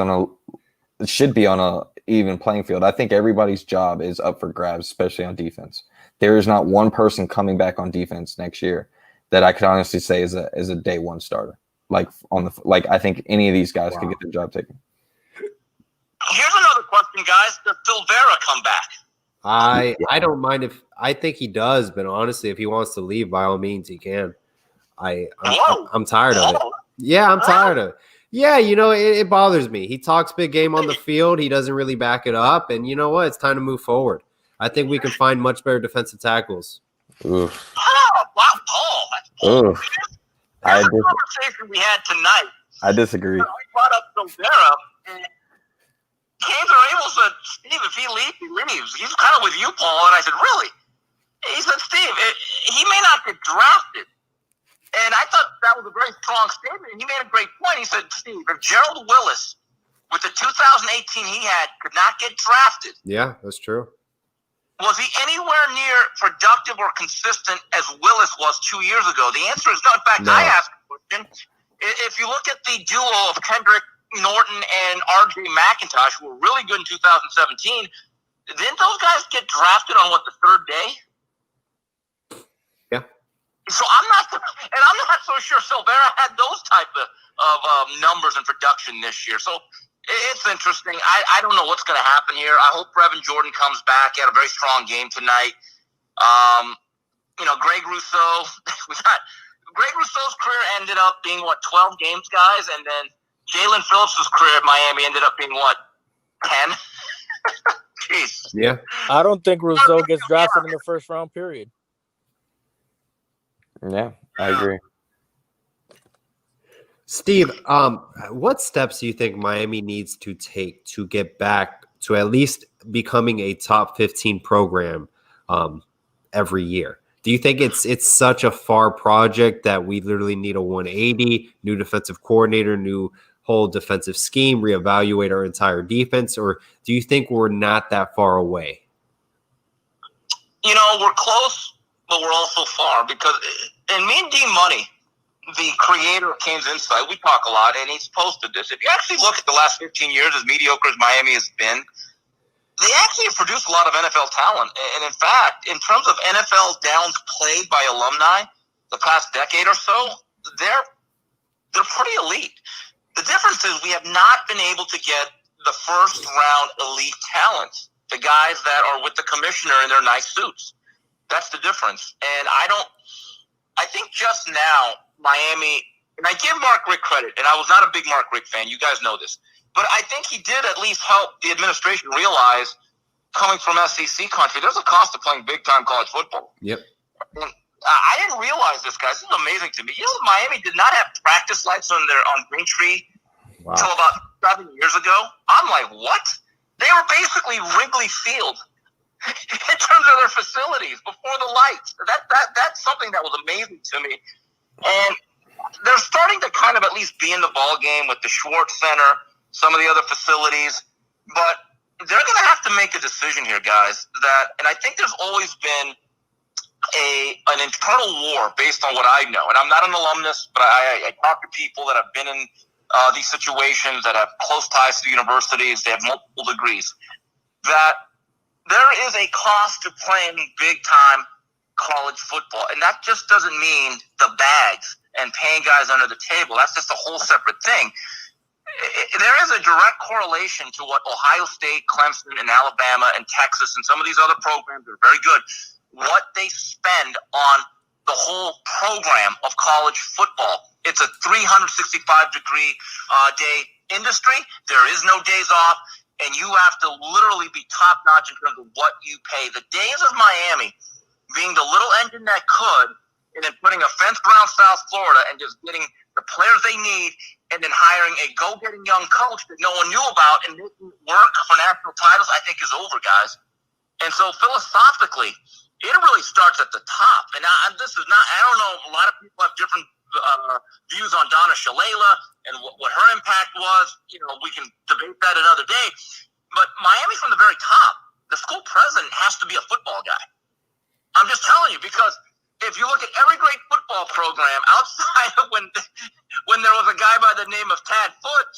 should be on a even playing field. I think everybody's job is up for grabs, especially on defense. There is not one person coming back on defense next year that I could honestly say is a day one starter. I think any of these guys could get their job taken. Here's another question, guys. Does Silvera come back? I don't mind if I think he does, but honestly, if he wants to leave, by all means, he can. I'm tired of it. Yeah, I'm tired of it. Yeah, it bothers me. He talks big game on the field. He doesn't really back it up. And you know what? It's time to move forward. I think we can find much better defensive tackles. Oof. Oh, wow, Paul. Oof. That's a conversation we had tonight. I disagree. We brought up Silvera, and Canes are able to, Steve, if he leaves, he leaves. He's kind of with you, Paul. And I said, really? He said, Steve, he may not get drafted. And I thought that was a very strong statement. He made a great point. He said, Steve, if Gerald Willis, with the 2018 he had, could not get drafted. Yeah, that's true. Was he anywhere near productive or consistent as Willis was 2 years ago? The answer is no. In fact, I asked a question. If you look at the duo of Kendrick Norton and R.J. McIntosh, who were really good in 2017, didn't those guys get drafted on, the third day? Yeah. So I'm not so sure Silvera had those type of numbers in production this year. So it's interesting. I don't know what's going to happen here. I hope Brevin Jordan comes back. He had a very strong game tonight. Greg Rousseau. Greg Rousseau's career ended up being 12 games, guys, and then Jalen Phillips' career at Miami ended up being 10? Jeez. Yeah. I don't think Rousseau gets drafted in the first round, period. Yeah, I agree. Steve, what steps do you think Miami needs to take to get back to at least becoming a top 15 program every year? Do you think it's such a far project that we literally need a 180, new defensive coordinator, new whole defensive scheme, reevaluate our entire defense, or do you think we're not that far away? We're close, but we're also far because, and me and Dean Money, the creator of Canes Insight, we talk a lot, and he's posted this. If you actually look at the last 15 years, as mediocre as Miami has been, they actually have produced a lot of NFL talent. And in fact, in terms of NFL downs played by alumni the past decade or so, they're pretty elite. The difference is we have not been able to get the first round elite talent, the guys that are with the commissioner in their nice suits. That's the difference. And I think just now, Miami, and I give Mark Richt credit, and I was not a big Mark Richt fan. You guys know this. But I think he did at least help the administration realize, coming from SEC country, there's a cost of playing big-time college football. Yep. And I didn't realize this, guys. This is amazing to me. Miami did not have practice lights on Green Tree until about 7 years ago. I'm like, what? They were basically Wrigley Field in terms of their facilities before the lights. That's something that was amazing to me. And they're starting to kind of at least be in the ball game with the Schwartz Center, some of the other facilities. But they're going to have to make a decision here, guys. And I think there's always been an internal war based on what I know. And I'm not an alumnus, but I talk to people that have been in these situations, that have close ties to universities, they have multiple degrees, that there is a cost to playing big-time college football, and that just doesn't mean the bags and paying guys under the table. That's just a whole separate thing. There is a direct correlation to what Ohio State, Clemson, and Alabama, and Texas, and some of these other programs are very good, what they spend on the whole program of college football. It's a 365-degree day industry. There is no days off, and you have to literally be top-notch in terms of what you pay. The days of Miami being the little engine that could, and then putting a fence around South Florida and just getting the players they need, and then hiring a go-getting young coach that no one knew about and making it work for national titles, I think is over, guys. And so philosophically, it really starts at the top. And this is not, I don't know, a lot of people have different views on Donna Shalala and what her impact was. You know, we can debate that another day. But Miami from the very top, the school president has to be a football guy. I'm just telling you, because if you look at every great football program outside of when there was a guy by the name of Tad Foote,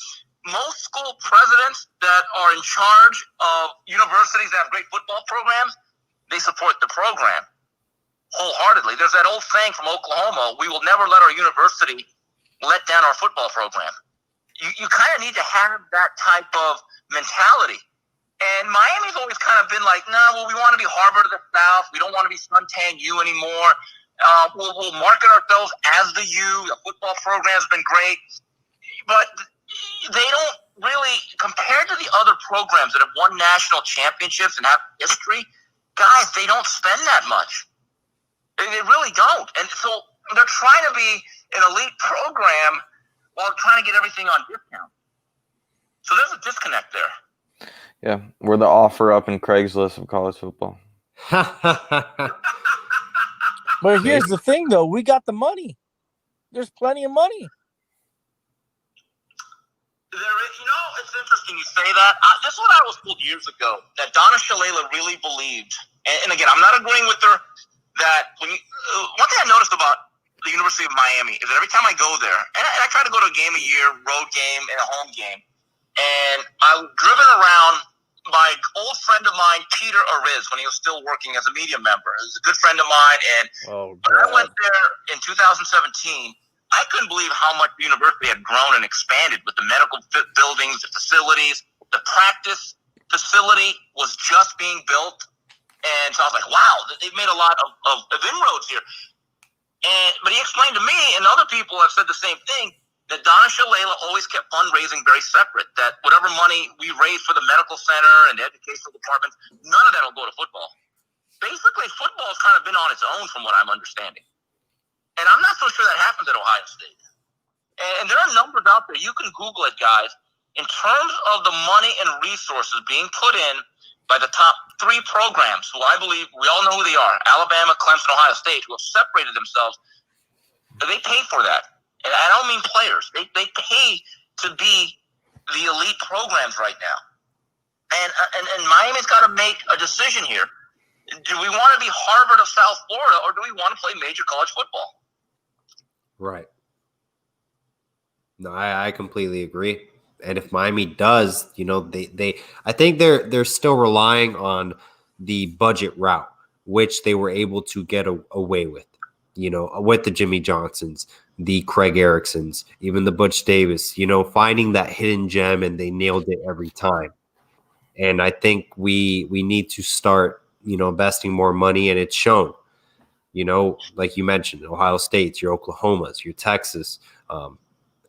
most school presidents that are in charge of universities that have great football programs, they support the program wholeheartedly. There's that old saying from Oklahoma, we will never let our university let down our football program. You kind of need to have that type of mentality. And Miami's always kind of been like, well, we want to be Harvard of the South. We don't want to be Suntan U anymore. We'll market ourselves as the U. The football program's been great. But they don't really, compared to the other programs that have won national championships and have history, guys, they don't spend that much. They really don't. And so they're trying to be an elite program while trying to get everything on discount. So there's a disconnect there. Yeah, we're the offer up in Craigslist of college football. But here's the thing, though. We got the money. There's plenty of money. There is, it's interesting you say that. This is what I was told years ago, that Donna Shalala really believed. And again, I'm not agreeing with her that one thing I noticed about the University of Miami is that every time I go there, and I try to go to a game a year, road game, and a home game, and I'm driven around by an old friend of mine, Peter Ariz, when he was still working as a media member. He was a good friend of mine, and when I went there in 2017, I couldn't believe how much the university had grown and expanded with the medical buildings, the facilities. The practice facility was just being built, and so I was like, wow, they've made a lot of inroads here. But he explained to me, and other people have said the same thing, that Donna Shalala always kept fundraising very separate, that whatever money we raise for the medical center and the educational departments, none of that will go to football. Basically, football has kind of been on its own from what I'm understanding. And I'm not so sure that happens at Ohio State. And there are numbers out there. You can Google it, guys. In terms of the money and resources being put in by the top three programs, who I believe we all know who they are, Alabama, Clemson, Ohio State, who have separated themselves, they pay for that. And I don't mean players. They pay to be the elite programs right now. And Miami's got to make a decision here. Do we want to be Harvard of South Florida, or do we want to play major college football? Right. No, I completely agree. And if Miami does, they I think they're still relying on the budget route, which they were able to get away with, with the Jimmy Johnsons, the Craig Ericksons, even the Butch Davis, finding that hidden gem, and they nailed it every time. And I think we need to start, investing more money, and it's shown. Like you mentioned, Ohio State's, your Oklahomas, your Texas,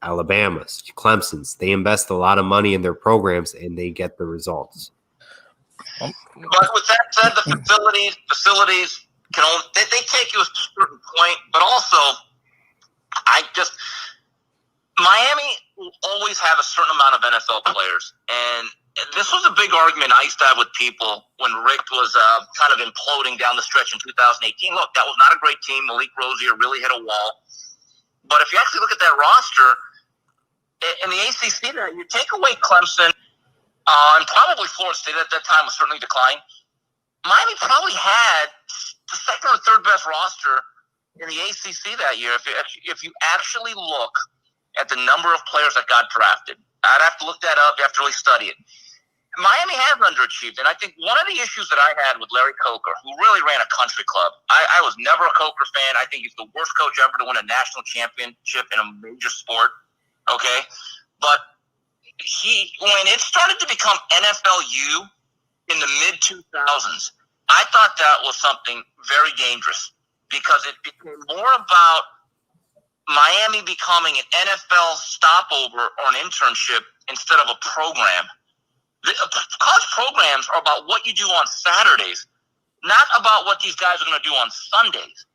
Alabama's, Clemson's, they invest a lot of money in their programs, and they get the results. But with that said, the facilities can only, they take you a certain point, but also Miami will always have a certain amount of NFL players, and this was a big argument I used to have with people when Rick was kind of imploding down the stretch in 2018. Look, that was not a great team. Malik Rosier really hit a wall. But if you actually look at that roster, in the ACC, you take away Clemson, and probably Florida State at that time was certainly declining. Miami probably had the second or third best roster in the ACC that year. If you actually look at the number of players that got drafted, I'd have to look that up. You have to really study it. Miami has underachieved, and I think one of the issues that I had with Larry Coker, who really ran a country club, I was never a Coker fan. I think he's the worst coach ever to win a national championship in a major sport. Okay, but when it started to become NFLU in the mid 2000s, I thought that was something very dangerous because it became more about Miami becoming an NFL stopover or an internship instead of a program. The college programs are about what you do on Saturdays, not about what these guys are going to do on Sundays.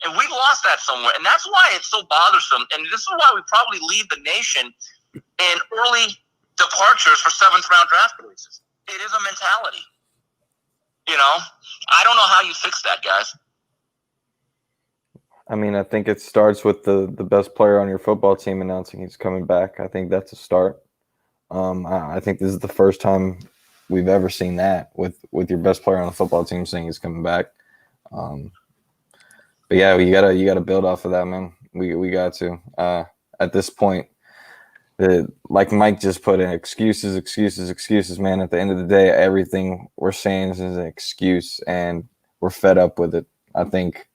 And we've lost that somewhere. And that's why it's so bothersome. And this is why we probably lead the nation in early departures for seventh-round draft races. It is a mentality. You know? I don't know how you fix that, guys. I mean, I think it starts with the best player on your football team announcing he's coming back. I think that's a start. I think this is the first time we've ever seen that with your best player on the football team saying he's coming back. But yeah, you gotta build off of that, man. We got to. At this point, like Mike just put in, excuses, man. At the end of the day, everything we're saying is an excuse, and we're fed up with it. I think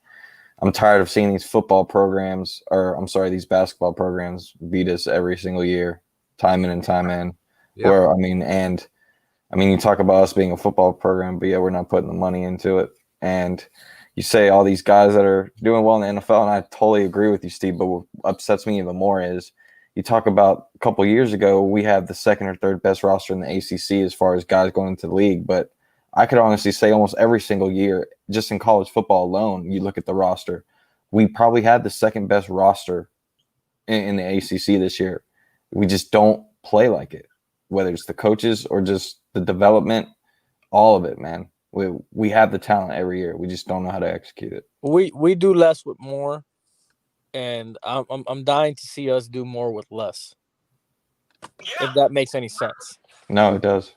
I'm tired of seeing these football programs, these basketball programs beat us every single year. Time in and time in. Yep. Where you talk about us being a football program, but yeah, we're not putting the money into it. And you say all these guys that are doing well in the NFL, and I totally agree with you, Steve, but what upsets me even more is you talk about a couple of years ago, we had the second or third best roster in the ACC as far as guys going into the league, but I could honestly say almost every single year, just in college football alone, you look at the roster, we probably had the second best roster in the ACC this year. We just don't play like it, whether it's the coaches or just the development, all of it, man. We have the talent every year. We just don't know how to execute it. We do less with more, and I'm dying to see us do more with less. Yeah. If that makes any sense. No, it does.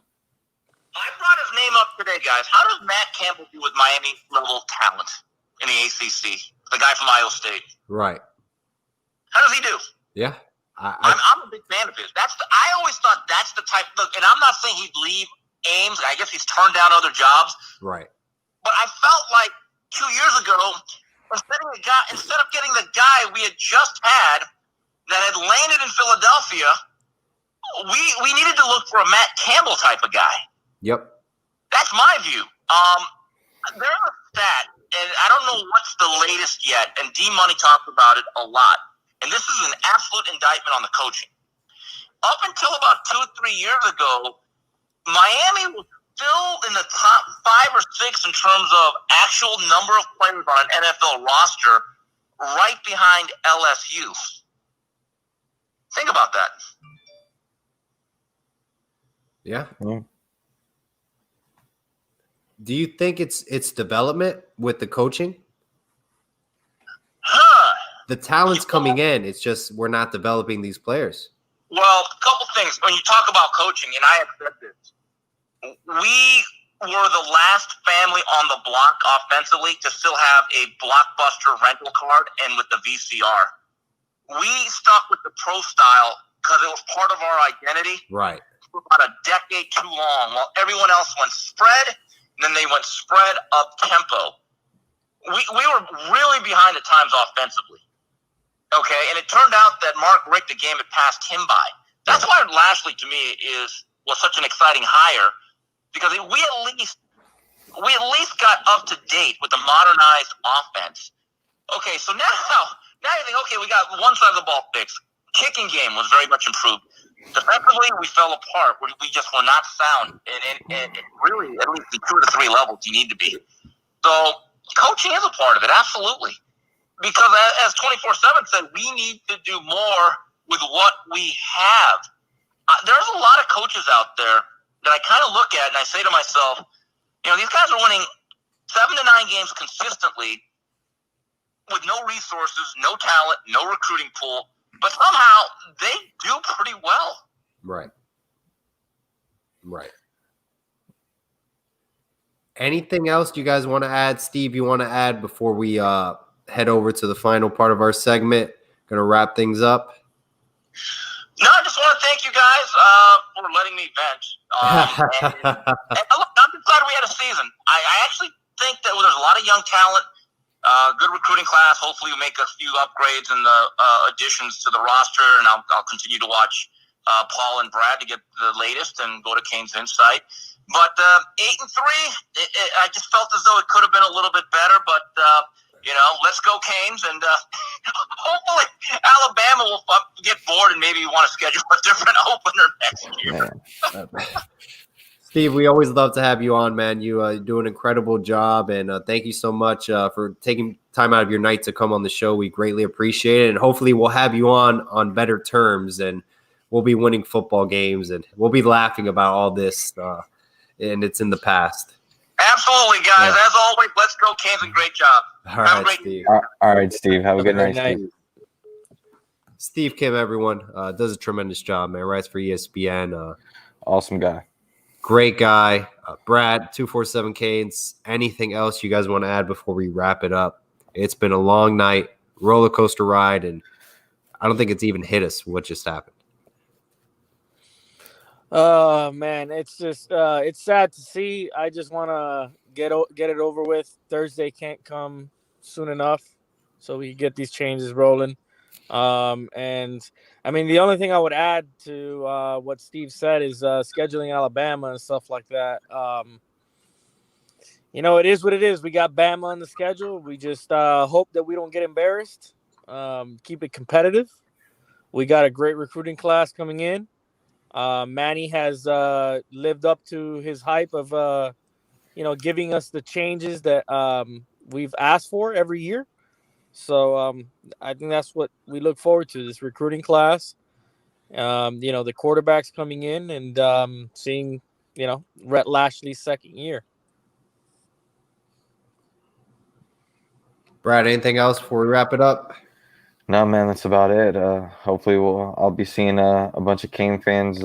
I brought his name up today, guys. How does Matt Campbell do with Miami level talent in the ACC? The guy from Iowa State. Right. How does he do? Yeah. I'm a big fan of his. I always thought that's the type. Look, and I'm not saying he'd leave Ames. I guess he's turned down other jobs. Right. But I felt like 2 years ago, instead of getting the guy we had just had that had landed in Philadelphia, we needed to look for a Matt Campbell type of guy. Yep. That's my view. There's a stat, and I don't know what's the latest yet, and D-Money talked about it a lot. And this is an absolute indictment on the coaching. Up until about 2 or 3 years ago, Miami was still in the top 5 or 6 in terms of actual number of players on an NFL roster, right behind LSU. Think about that. Yeah. Do you think it's development with the coaching? The talent's coming in. It's just we're not developing these players. Well, a couple things. When you talk about coaching, and I have said this, we were the last family on the block offensively to still have a Blockbuster rental card and with the VCR. We stuck with the pro style because it was part of our identity. Right. For about a decade too long, while everyone else went spread, and then they went spread up tempo. We were really behind the times offensively. Okay, and it turned out that Mark Richt, the game had passed him by. That's why Lashley, to me, was such an exciting hire, because we at least got up to date with the modernized offense. Okay, so now you think, okay, we got one side of the ball fixed. Kicking game was very much improved. Defensively, we fell apart. We just were not sound, and really, at least the 2 to 3 levels you need to be. So coaching is a part of it, absolutely. Because as 24/7 said, we need to do more with what we have. There's a lot of coaches out there that I kind of look at and I say to myself, these guys are winning 7 to 9 games consistently with no resources, no talent, no recruiting pool, but somehow they do pretty well. Right. Anything else you guys want to add? Steve, you want to add before we head over to the final part of our segment? Going to wrap things up. No, I just want to thank you you guys for letting me vent. And look, I'm just glad we had a season. I actually think that there's a lot of young talent, good recruiting class. Hopefully, we make a few upgrades and the additions to the roster, and I'll continue to watch Paul and Brad to get the latest and go to Kane's Insight. But 8-3, I just felt as though it could have been a little bit better. But let's go Canes, and hopefully Alabama will get bored and maybe want to schedule a different opener next year. Steve, we always love to have you on, man. You do an incredible job, and thank you so much for taking time out of your night to come on the show. We greatly appreciate it, and hopefully we'll have you on better terms, and we'll be winning football games, and we'll be laughing about all this, and it's in the past. Absolutely, guys. As always, let's go Canes, and great job. All right, Steve. All right, Steve. Have a good night, Steve. Steve Kim, everyone, does a tremendous job, man. Writes for ESPN. Awesome guy. Great guy. Brad, 247 Canes. Anything else you guys want to add before we wrap it up? It's been a long night, roller coaster ride, and I don't think it's even hit us what just happened. Man, it's just it's sad to see. I just want to get it over with. Thursday can't come soon enough, so we can get these changes rolling. And I mean, the only thing I would add to what Steve said is scheduling Alabama and stuff like that. It is what it is. We got Bama on the schedule. We just hope that we don't get embarrassed. Keep it competitive. We got a great recruiting class coming in. Manny has lived up to his hype of giving us the changes that we've asked for every year. So I think that's what we look forward to, this recruiting class. The quarterbacks coming in and seeing, Rhett Lashley's second year. Brad, anything else before we wrap it up? No, man, that's about it. Hopefully I'll be seeing a bunch of Cane fans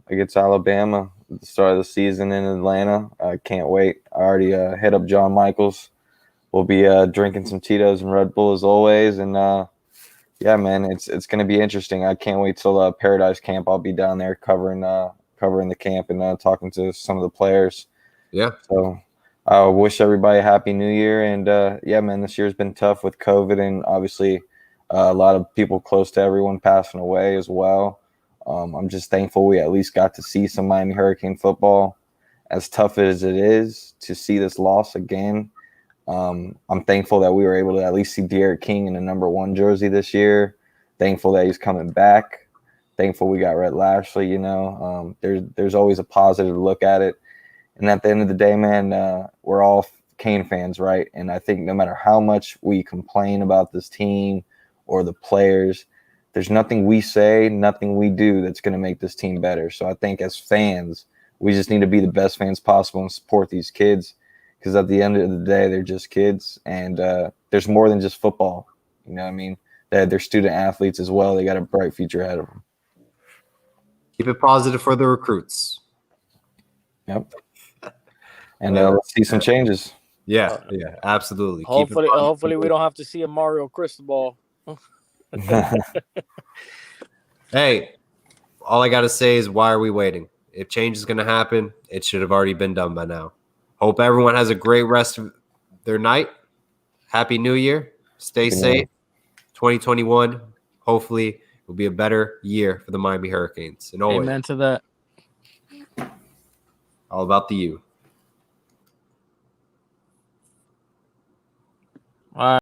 against Alabama at the start of the season in Atlanta. I can't wait. I already hit up John Michaels. We'll be drinking some Tito's and Red Bull as always. And, yeah, man, it's going to be interesting. I can't wait till Paradise Camp. I'll be down there covering the camp and talking to some of the players. Yeah. So I wish everybody a happy new year. And, yeah, man, this year's been tough with COVID and obviously a lot of people close to everyone passing away as well. I'm just thankful we at least got to see some Miami Hurricane football. As tough as it is to see this loss again, I'm thankful that we were able to at least see Derek King in the number 1 jersey this year. Thankful that he's coming back. Thankful we got Rhett Lashley. There's always a positive look at it. And at the end of the day, man, we're all Cane fans, right? And I think no matter how much we complain about this team or the players, there's nothing we say, nothing we do that's going to make this team better. So I think as fans, we just need to be the best fans possible and support these kids. Because at the end of the day, they're just kids, and there's more than just football. You know what I mean? They're student athletes as well. They got a bright future ahead of them. Keep it positive for the recruits. Yep. And let's see some changes. Yeah, absolutely. Hopefully we don't have to see a Mario Cristobal. Hey, all I got to say is, why are we waiting? If change is going to happen, it should have already been done by now. Hope everyone has a great rest of their night. Happy New Year. Stay safe. 2021, hopefully, will be a better year for the Miami Hurricanes. And always, amen to that. All about the U. All right.